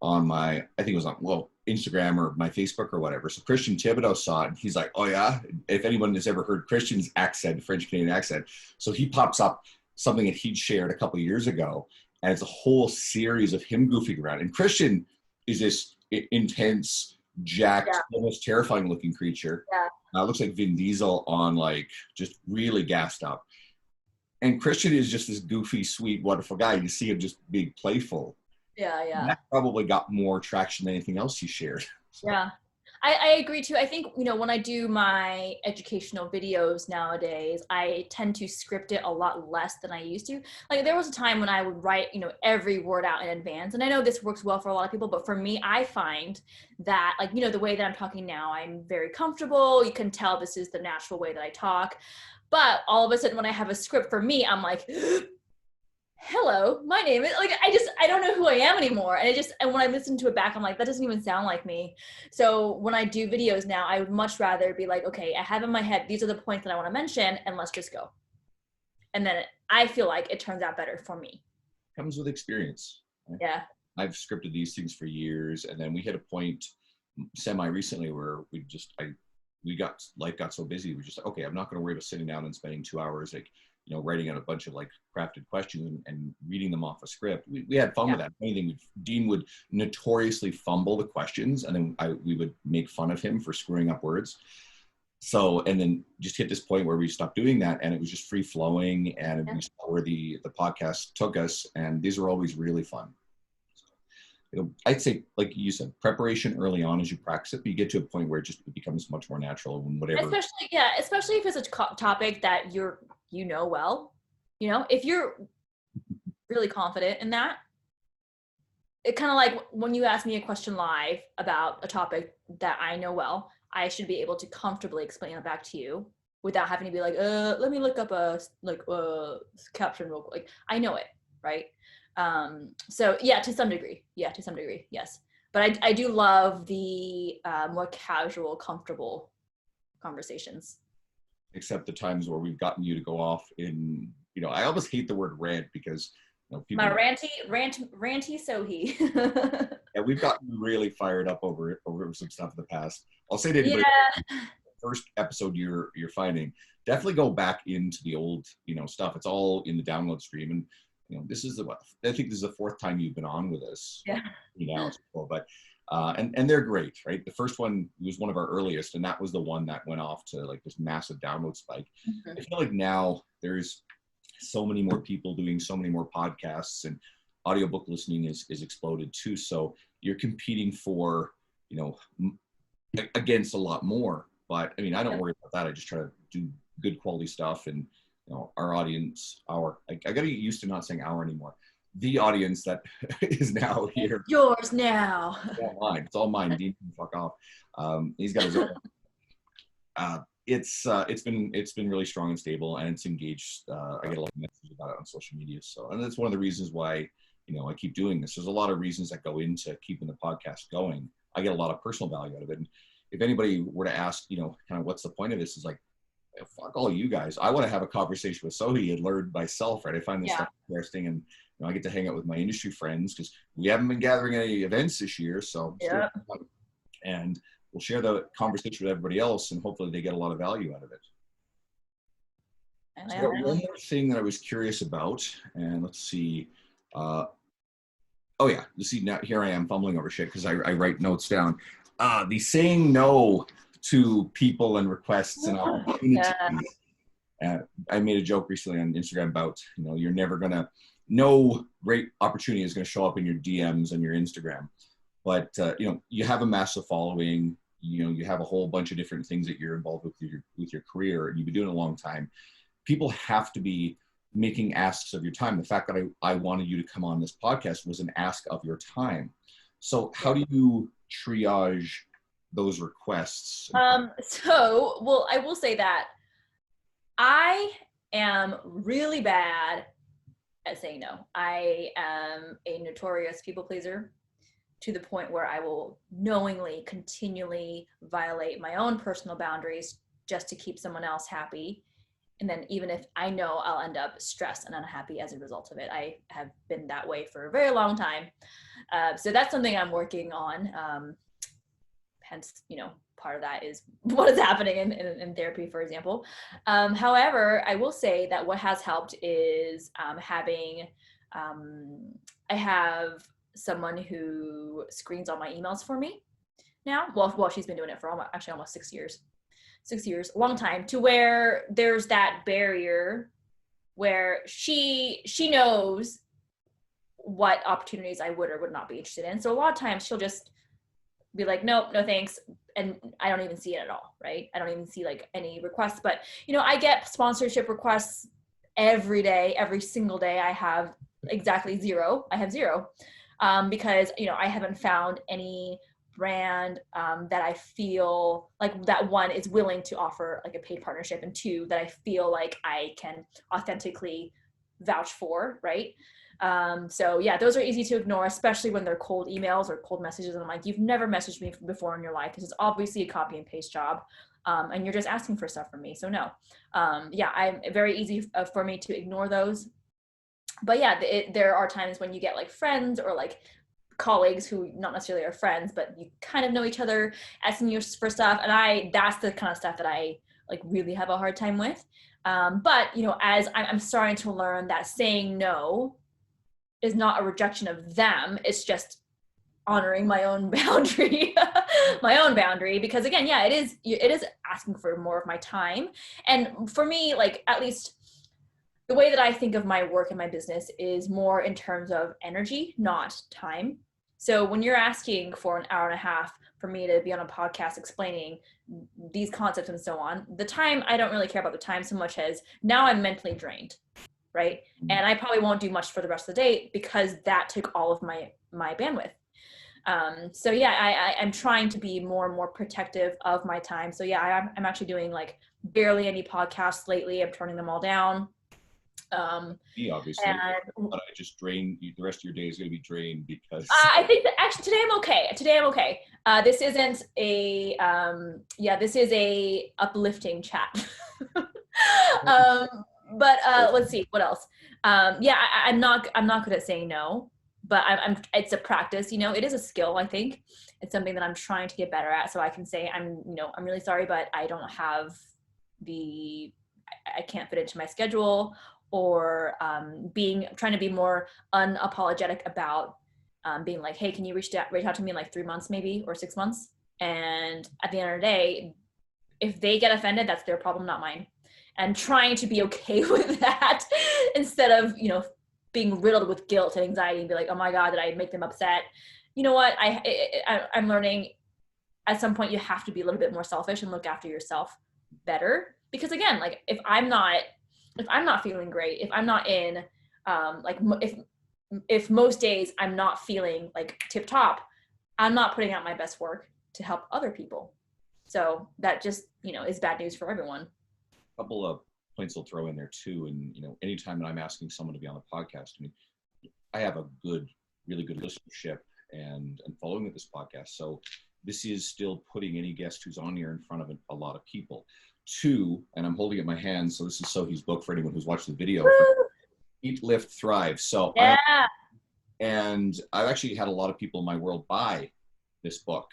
on my, I think it was on, well, Instagram or my Facebook or whatever. So Christian Thibodeau saw it and he's like, oh yeah, if anyone has ever heard Christian's accent, French Canadian accent. So he pops up something that he'd shared a couple of years ago, and it's a whole series of him goofing around. And Christian is this intense, jacked, Yeah. almost terrifying looking creature. Yeah. Looks like Vin Diesel on like just really gassed up. And Christian is just this goofy, sweet, wonderful guy. You see him just being playful. Yeah. And Yeah. that probably got more traction than anything else he shared. So. Yeah. I agree too. I think, when I do my educational videos nowadays, I tend to script it a lot less than I used to. Like there was a time when I would write, every word out in advance. And I know this works well for a lot of people, but for me, I find that like, the way that I'm talking now, I'm very comfortable. You can tell this is the natural way that I talk. But all of a sudden when I have a script for me, I'm like, hello, my name is like, I don't know who I am anymore. And when I listen to it back, I'm like, that doesn't even sound like me. So when I do videos now, I would much rather be like, okay, I have in my head, these are the points that I want to mention and let's just go. And then I feel like it turns out better for me. Comes with experience. Right? Yeah. I've scripted these things for years. And then we hit a point semi recently where life got so busy. We just, okay, I'm not going to worry about sitting down and spending 2 hours, like, writing out a bunch of like crafted questions and reading them off a script. We had fun with that. Anything, Dean would notoriously fumble the questions, and then we would make fun of him for screwing up words. So, and then just hit this point where we stopped doing that, and it was just free flowing, and we saw where the podcast took us, and these are always really fun. So, I'd say, like you said, preparation early on as you practice it, but you get to a point where it becomes much more natural when whatever. Especially if it's a topic that well, if you're really confident in that, it kind of like when you ask me a question live about a topic that I know well, I should be able to comfortably explain it back to you without having to be like, let me look up a caption real quick. Like, I know it, right? So yeah, to some degree, yes. But I do love the more casual, comfortable conversations. Except the times where we've gotten you to go off in, I almost hate the word rant because people. My ranty Sohee. Yeah, we've gotten really fired up over some stuff in the past. I'll say to anybody, first episode you're finding, definitely go back into the old, stuff. It's all in the download stream, and this is I think this is the fourth time you've been on with us. Yeah. But and they're great, right? The first one was one of our earliest, and that was the one that went off to like this massive download spike. Mm-hmm. I feel like now there's so many more people doing so many more podcasts, and audiobook listening is exploded too. So you're competing for, against a lot more. But I mean, I don't worry about that. I just try to do good quality stuff, and our audience, I got to get used to not saying our anymore. The audience that is now here. Yours now. It's all mine. It's all mine. Dean can fuck off. He's got his own. It's been really strong and stable, and it's engaged. I get a lot of messages about it on social media. So, and that's one of the reasons why I keep doing this. There's a lot of reasons that go into keeping the podcast going. I get a lot of personal value out of it. And if anybody were to ask, kind of what's the point of this, is like, fuck all you guys. I want to have a conversation with Sohee and learn myself, right? I find this stuff interesting, and I get to hang out with my industry friends because we haven't been gathering any events this year. So, and we'll share the conversation with everybody else, and hopefully they get a lot of value out of it. So one more thing that I was curious about, and let's see. Oh yeah, you see now here I am fumbling over shit because I write notes down. The saying no to people and requests and opportunities. I made a joke recently on Instagram about, you're never gonna, no great opportunity is gonna show up in your DMs and your Instagram. But you have a massive following. You have a whole bunch of different things that you're involved with your career, and you've been doing it a long time. People have to be making asks of your time. The fact that I wanted you to come on this podcast was an ask of your time. So how do you triage those requests? Well, I will say that I am really bad at saying no. I am a notorious people pleaser to the point where I will knowingly, continually violate my own personal boundaries just to keep someone else happy. And then even if I know I'll end up stressed and unhappy as a result of it, I have been that way for a very long time. So that's something I'm working on. Hence, part of that is what is happening in therapy, for example. However, I will say that what has helped is having, I have someone who screens all my emails for me now. Well, she's been doing it for almost 6 years. 6 years, a long time, to where there's that barrier where she knows what opportunities I would or would not be interested in. So a lot of times she'll just be like, nope, no thanks. And I don't even see it at all, right? I don't even see like any requests. But, I get sponsorship requests every day, every single day. I have exactly zero. I have zero because, I haven't found any brand that I feel like, that one is willing to offer like a paid partnership, and two, that I feel like I can authentically vouch for, right? So yeah, those are easy to ignore, especially when they're cold emails or cold messages. And I'm like, you've never messaged me before in your life. This is obviously a copy and paste job. And you're just asking for stuff from me. So no, yeah, I'm very easy for me to ignore those. But yeah, there are times when you get like friends or like colleagues who not necessarily are friends, but you kind of know each other, asking you for stuff. And that's the kind of stuff that I like really have a hard time with. But as I'm starting to learn that saying no is not a rejection of them, it's just honoring my own boundary. My own boundary, because again, yeah, it is asking for more of my time. And for me, like, at least the way that I think of my work and my business is more in terms of energy, not time. So when you're asking for an hour and a half for me to be on a podcast explaining these concepts and so on, the time, I don't really care about the time so much as now I'm mentally drained, right? And I probably won't do much for the rest of the day because that took all of my bandwidth. So yeah, I'm trying to be more and more protective of my time. So yeah, I'm actually doing like barely any podcasts lately. I'm turning them all down. Me, obviously, but I just drain you. The rest of your day is going to be drained because I think that actually today I'm okay. This isn't a this is a uplifting chat. But let's see what else. I'm not good at saying no, but I'm it's a practice. It is a skill. I think it's something that I'm trying to get better at. So I can say I'm really sorry, but I don't have I can't fit into my schedule, or trying to be more unapologetic about being like, hey, can you reach out to me in like 3 months maybe, or 6 months? And at the end of the day, if they get offended, that's their problem, not mine. And trying to be okay with that instead of, being riddled with guilt and anxiety and be like, oh my God, did I make them upset? You know what? I'm learning at some point you have to be a little bit more selfish and look after yourself better. Because again, like if I'm not feeling great, if I'm not in, if most days I'm not feeling like tip top, I'm not putting out my best work to help other people. So that just, is bad news for everyone. a couple of points I'll throw in there too. And, anytime that I'm asking someone to be on the podcast, I have a really good listenership and following with this podcast. So this is still putting any guest who's on here in front of a lot of people. Two, and I'm holding it in my hand, so this is Sohee's book for anyone who's watched the video. Eat, Lift, Thrive. So yeah. And I've actually had a lot of people in my world buy this book.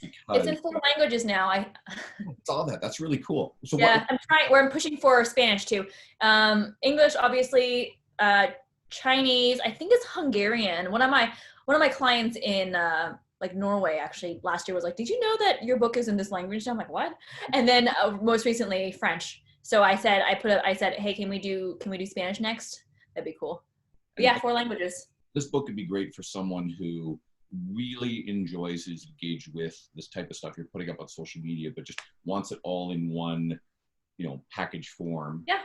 It's in 4 languages now. I saw that. That's really cool. So yeah, I'm pushing for Spanish too. English, obviously, Chinese, I think it's Hungarian. One of my clients in like Norway actually last year was like, did you know that your book is in this language? And I'm like, what? And then most recently French. So I said, hey, can we do Spanish next? That'd be cool. But yeah, 4 languages. This book could be great for someone who really enjoys, is engaged with this type of stuff you're putting up on social media, but just wants it all in one, package form. Yeah.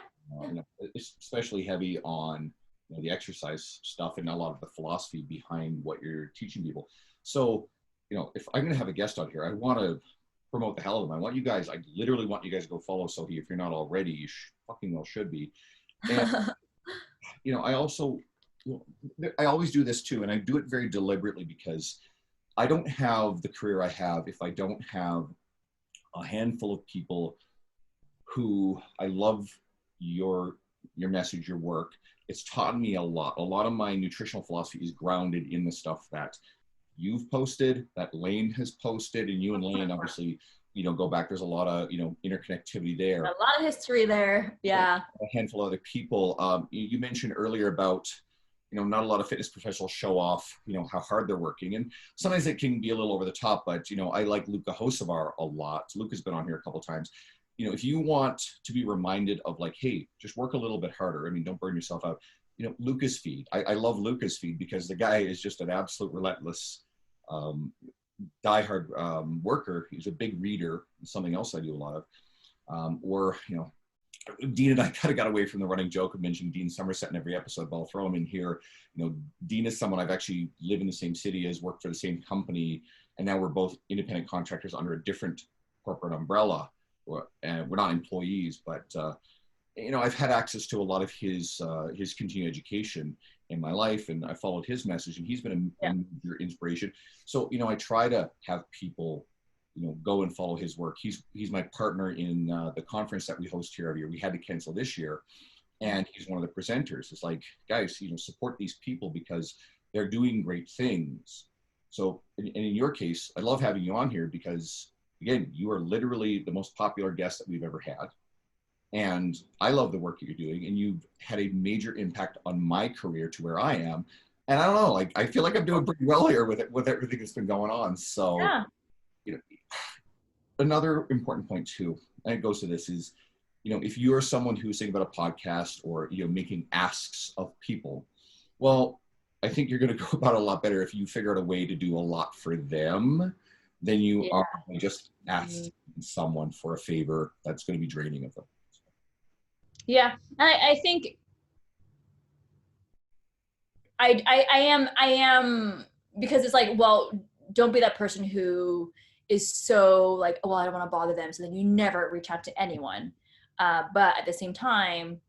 It's especially heavy on the exercise stuff and a lot of the philosophy behind what you're teaching people. So, if I'm going to have a guest on here, I want to promote the hell of them. I literally want you guys to go follow Sohee. If you're not already, you fucking well should be. And, I always do this too, and I do it very deliberately because I don't have the career I have if I don't have a handful of people who I love your your message, your work. It's taught me a lot. A lot of my nutritional philosophy is grounded in the stuff that you've posted, that Lane has posted, and you and Lane obviously, go back. There's a lot of, interconnectivity there. A lot of history there. Yeah. A handful of other people. You mentioned earlier about, not a lot of fitness professionals show off, how hard they're working. And sometimes it can be a little over the top, but, I like Luca Hocevar a lot. Luca's been on here a couple of times. If you want to be reminded of like, hey, just work a little bit harder. I mean, don't burn yourself out. Luca's feed. I love Luca's feed because the guy is just an absolute relentless, diehard worker. He's a big reader. Something else I do a lot of. Dean and I kind of got away from the running joke of mentioning Dean Somerset in every episode, but I'll throw him in here. Dean is someone I've actually lived in the same city as, worked for the same company, and now we're both independent contractors under a different corporate umbrella. And we're not employees, but I've had access to a lot of his continuing education in my life, and I followed his message, and he's been a major inspiration. So I try to have people go and follow his work. He's my partner in the conference that we host here every year. We had to cancel this year, and he's one of the presenters. It's like, guys, support these people because they're doing great things. So, and in your case, I love having you on here because, again, you are literally the most popular guest that we've ever had. And I love the work that you're doing, and you've had a major impact on my career to where I am. And I don't know, like, I feel like I'm doing pretty well here with everything that's been going on. So, another important point too, and it goes to this is, if you're someone who's thinking about a podcast or, making asks of people, well, I think you're going to go about it a lot better if you figure out a way to do a lot for them than you are just asking someone for a favor that's going to be draining of them. Yeah, I think I am, because it's like, well, don't be that person who is so like, well, I don't want to bother them, so then you never reach out to anyone. But at the same time,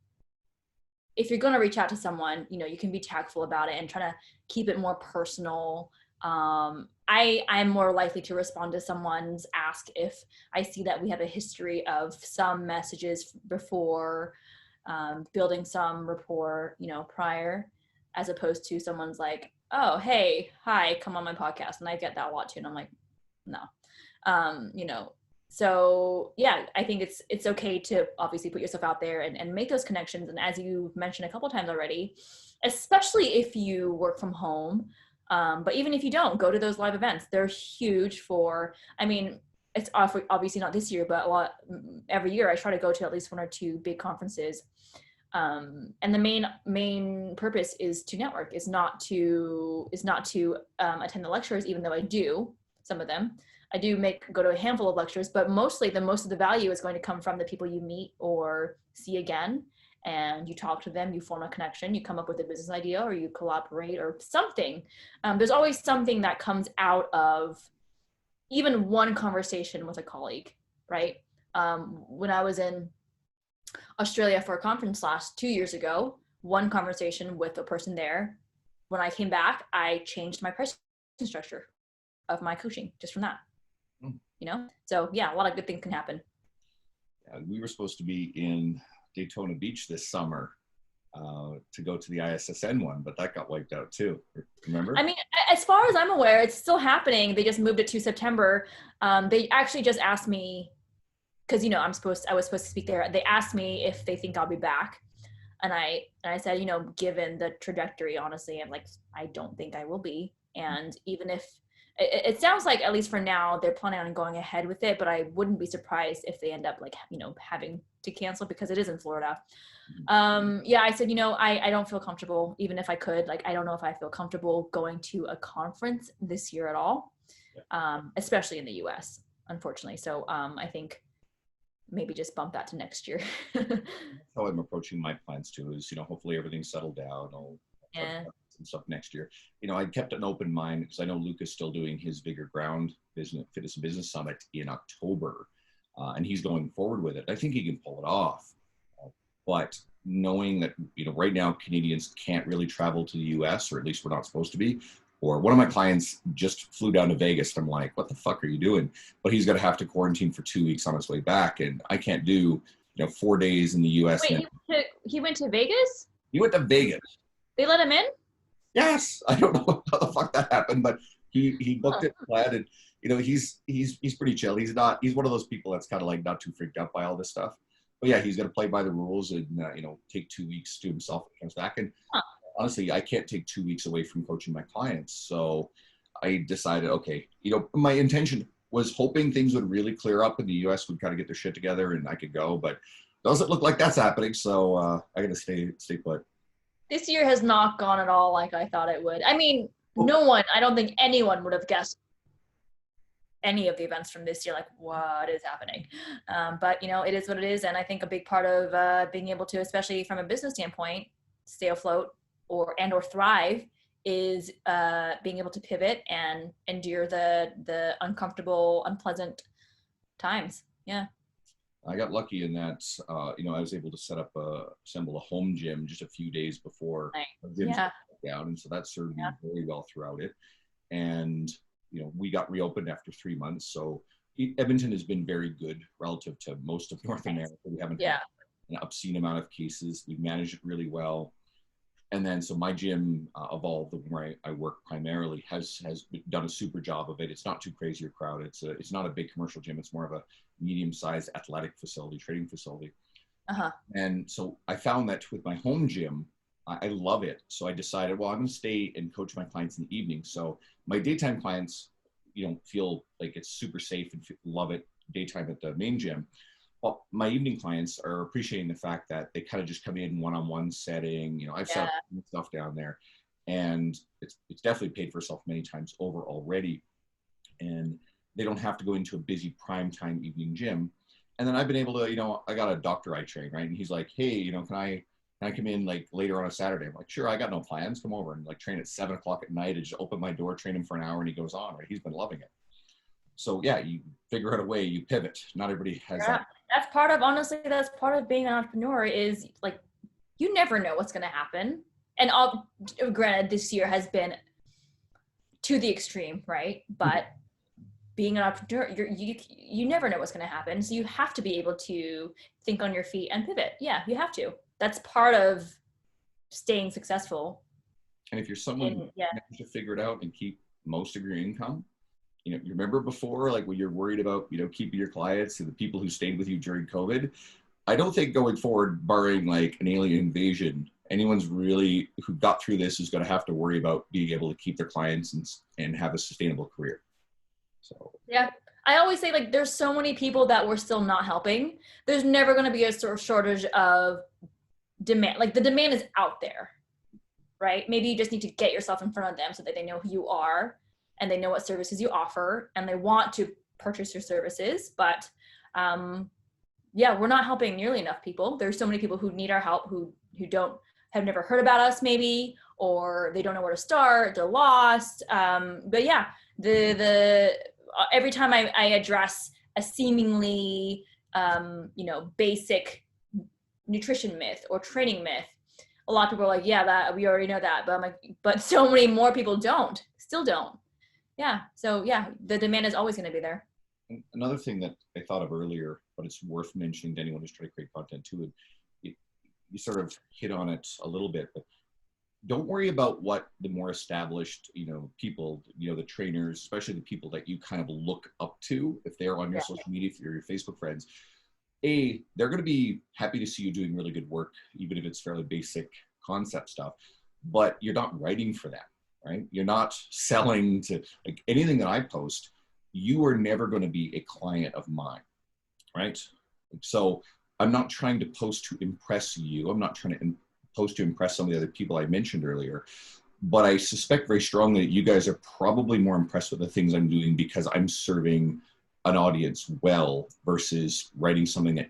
if you're going to reach out to someone, you can be tactful about it and try to keep it more personal. I'm more likely to respond to someone's ask if I see that we have a history of some messages before, building some rapport, prior, as opposed to someone's like, oh, hey, hi, come on my podcast. And I get that a lot too. And I'm like, no. So yeah, I think it's okay to obviously put yourself out there and make those connections. And as you've mentioned a couple of times already, especially if you work from home, but even if you don't, go to those live events. They're huge it's obviously not this year, but every year I try to go to at least one or two big conferences. And the main purpose is to network, is not to attend the lectures, even though I do some of them. I do go to a handful of lectures, but most of the value is going to come from the people you meet or see again, and you talk to them, you form a connection, you come up with a business idea, or you collaborate or something. There's always something that comes out of even one conversation with a colleague, right? When I was in Australia for a conference 2 years ago, one conversation with a person there, when I came back, I changed my pricing structure of my coaching just from that. So yeah, a lot of good things can happen. We were supposed to be in Daytona Beach this summer to go to the ISSN one, but that got wiped out too. Remember? I mean, as far as I'm aware, it's still happening. They just moved it to September. They actually just asked me, because I was supposed to speak there. They asked me if they think I'll be back, and I said, given the trajectory, honestly, I'm like, I don't think I will be. And even if it sounds like, at least for now, they're planning on going ahead with it, but I wouldn't be surprised if they end up having to cancel, because it is in Florida. I said, I don't feel comfortable, even if I could, I don't know if I feel comfortable going to a conference this year at all, especially in the US, unfortunately. So I think maybe just bump that to next year. That's how I'm approaching my plans too, is, hopefully everything's settled down. I'll and stuff next year. I kept an open mind because I know Luke is still doing his Bigger Ground Fitness and Business Summit in October, and he's going forward with it. I think he can pull it off, but knowing that right now Canadians can't really travel to the US, or at least we're not supposed to be. Or one of my clients just flew down to Vegas, and I'm like, what the fuck are you doing? But he's going to have to quarantine for 2 weeks on his way back, and I can't do 4 days in the US. Wait, he went to Vegas? He went to Vegas. They let him in? Yes, I don't know how the fuck that happened, but he booked it, planned, and he's pretty chill. He's one of those people that's kind of like not too freaked out by all this stuff. But yeah, he's gonna play by the rules and take 2 weeks to himself and comes back. And honestly, I can't take 2 weeks away from coaching my clients, so I decided, okay, my intention was hoping things would really clear up and the U.S. would kind of get their shit together and I could go, but doesn't look like that's happening. So I gotta stay put. This year has not gone at all like I thought it would. I mean, I don't think anyone would have guessed any of the events from this year, like what is happening. But it is what it is. And I think a big part of being able to, especially from a business standpoint, stay afloat or thrive is being able to pivot and endure the uncomfortable, unpleasant times. Yeah. I got lucky in that, I was able to assemble a home gym just a few days before the gym shut down. And so that served me very well throughout it. And, we got reopened after 3 months. So Edmonton has been very good relative to most of North America. We haven't had an obscene amount of cases. We've managed it really well. And then, so my gym, Evolve, where I work primarily, has done a super job of it. It's not too crazy or crowded. It's not a big commercial gym. It's more of a medium-sized athletic facility, training facility. And so I found that with my home gym, I love it. So I decided, well, I'm going to stay and coach my clients in the evening. So my daytime clients, feel like it's super safe and love it daytime at the main gym. Well, my evening clients are appreciating the fact that they kind of just come in one-on-one setting. I've set up stuff down there, and it's definitely paid for itself many times over already. And they don't have to go into a busy primetime evening gym. And then I've been able to, I got a doctor I train, right? And he's like, hey, can I come in like later on a Saturday? I'm like, sure, I got no plans. Come over and like train at 7 o'clock at night and just open my door, train him for an hour, and he goes on, right? He's been loving it. So yeah, you figure out a way, you pivot. Not everybody has that. That's part of being an entrepreneur is like, you never know what's going to happen. And granted, this year has been to the extreme, right? But being an entrepreneur, you never know what's going to happen. So you have to be able to think on your feet and pivot. Yeah, you have to. That's part of staying successful. And if you're someone who managed to figure it out and keep most of your income, you remember before, like when you're worried about, keeping your clients and the people who stayed with you during COVID, I don't think going forward, barring like an alien invasion, anyone's really who got through this is going to have to worry about being able to keep their clients and have a sustainable career. So yeah, I always say like there's so many people that we're still not helping. There's never going to be a sort of shortage of demand. Like the demand is out there, right? Maybe you just need to get yourself in front of them so that they know who you are and they know what services you offer and they want to purchase your services. But we're not helping nearly enough people. There's so many people who need our help who have never heard about us maybe, or they don't know where to start, they're lost. But yeah, every time I address a seemingly basic nutrition myth or training myth, a lot of people are like, yeah, that we already know that. But I'm like, but so many more people still don't. Yeah. So yeah, the demand is always going to be there. Another thing that I thought of earlier, but it's worth mentioning to anyone who's trying to create content too, you sort of hit on it a little bit, but don't worry about what the more established, people, the trainers, especially the people that you kind of look up to, if they're on your social media, if you're your Facebook friends, they're going to be happy to see you doing really good work, even if it's fairly basic concept stuff, but you're not writing for them, right? You're not selling to like anything that I post. You are never going to be a client of mine, right? So I'm not trying to post to impress you. I'm not trying to post to impress some of the other people I mentioned earlier, but I suspect very strongly that you guys are probably more impressed with the things I'm doing because I'm serving an audience well versus writing something that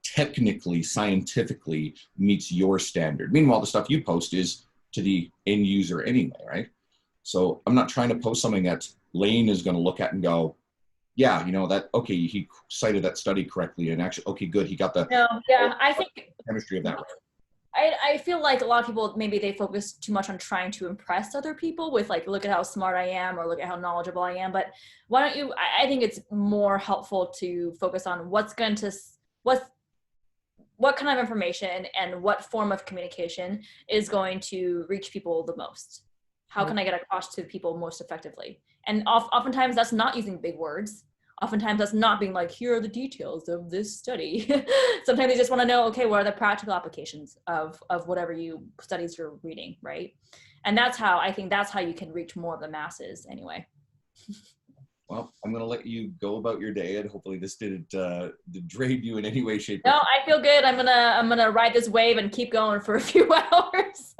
technically, scientifically meets your standard. Meanwhile, the stuff you post is to the end user anyway, right? So I'm not trying to post something that Lane is going to look at and go, yeah, okay, he cited that study correctly. And actually, okay, good. He got the I think chemistry of that right. I feel like a lot of people, maybe they focus too much on trying to impress other people with like, look at how smart I am or look at how knowledgeable I am. But why don't you, I think it's more helpful to focus on what's what kind of information and what form of communication is going to reach people the most. How can I get across to people most effectively? And oftentimes that's not using big words. Oftentimes that's not being like, here are the details of this study. Sometimes they just want to know, okay, what are the practical applications of whatever studies you're reading, right? And that's how, I think that's how you can reach more of the masses anyway. Well, I'm going to let you go about your day, and hopefully this didn't degrade you in any way, shape, or No, form. I feel good. I'm gonna ride this wave and keep going for a few hours.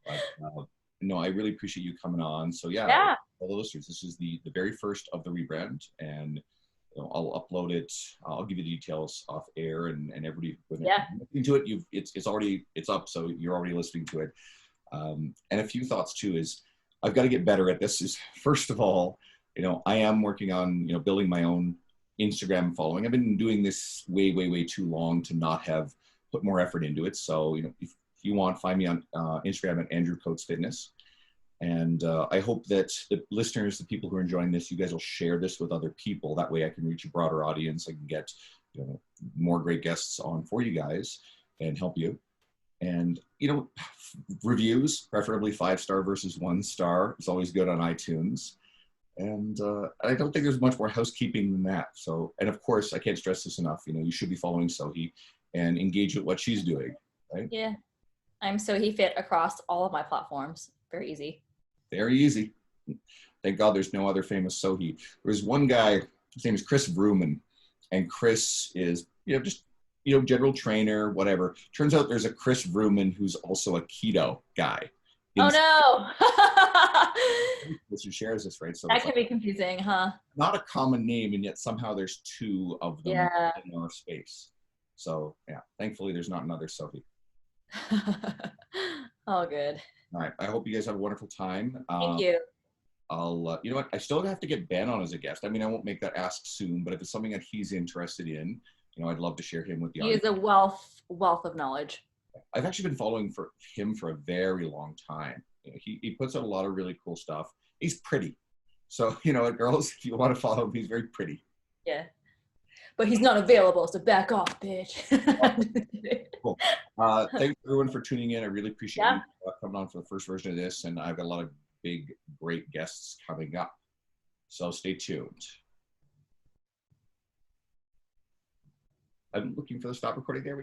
But, no, I really appreciate you coming on. So Yeah. all the listeners, this is the very first of the rebrand, and I'll upload it. I'll give you the details off air, and everybody when they're listening to it, it's up, so you're already listening to it. And a few thoughts too is I've got to get better at this. Is first of all, I am working on building my own Instagram following. I've been doing this way too long to not have put more effort into it. So if you want, find me on Instagram at Andrew Coates Fitness. And I hope that the listeners, the people who are enjoying this, you guys will share this with other people. That way I can reach a broader audience. I can get more great guests on for you guys and help you. And, reviews, preferably 5-star versus 1-star. It's always good on iTunes. And I don't think there's much more housekeeping than that. So, and of course, I can't stress this enough. You should be following Sohee and engage with what she's doing, right? Yeah. I'm Sohee Fit across all of my platforms. Very easy. Very easy. Thank God there's no other famous Sohee. There's one guy, his name is Chris Vrooman, and Chris is, just, general trainer, whatever. Turns out there's a Chris Vrooman who's also a keto guy. Oh no! Who shares this, right? So that can be confusing, huh? Not a common name, and yet somehow there's two of them in our space. So yeah, thankfully there's not another Sohee. Oh, good. All right. I hope you guys have a wonderful time. Thank you. I'll, you know what? I still have to get Ben on as a guest. I mean, I won't make that ask soon, but if it's something that he's interested in, I'd love to share him with the audience. He is a wealth of knowledge. I've actually been following him for a very long time. He puts out a lot of really cool stuff. He's pretty. So, girls, if you want to follow him, he's very pretty. Yeah. But he's not available, so back off, bitch. Cool. Thanks everyone for tuning in. I really appreciate you coming on for the first version of this, and I've got a lot of big, great guests coming up. So stay tuned. I'm looking for the stop recording there.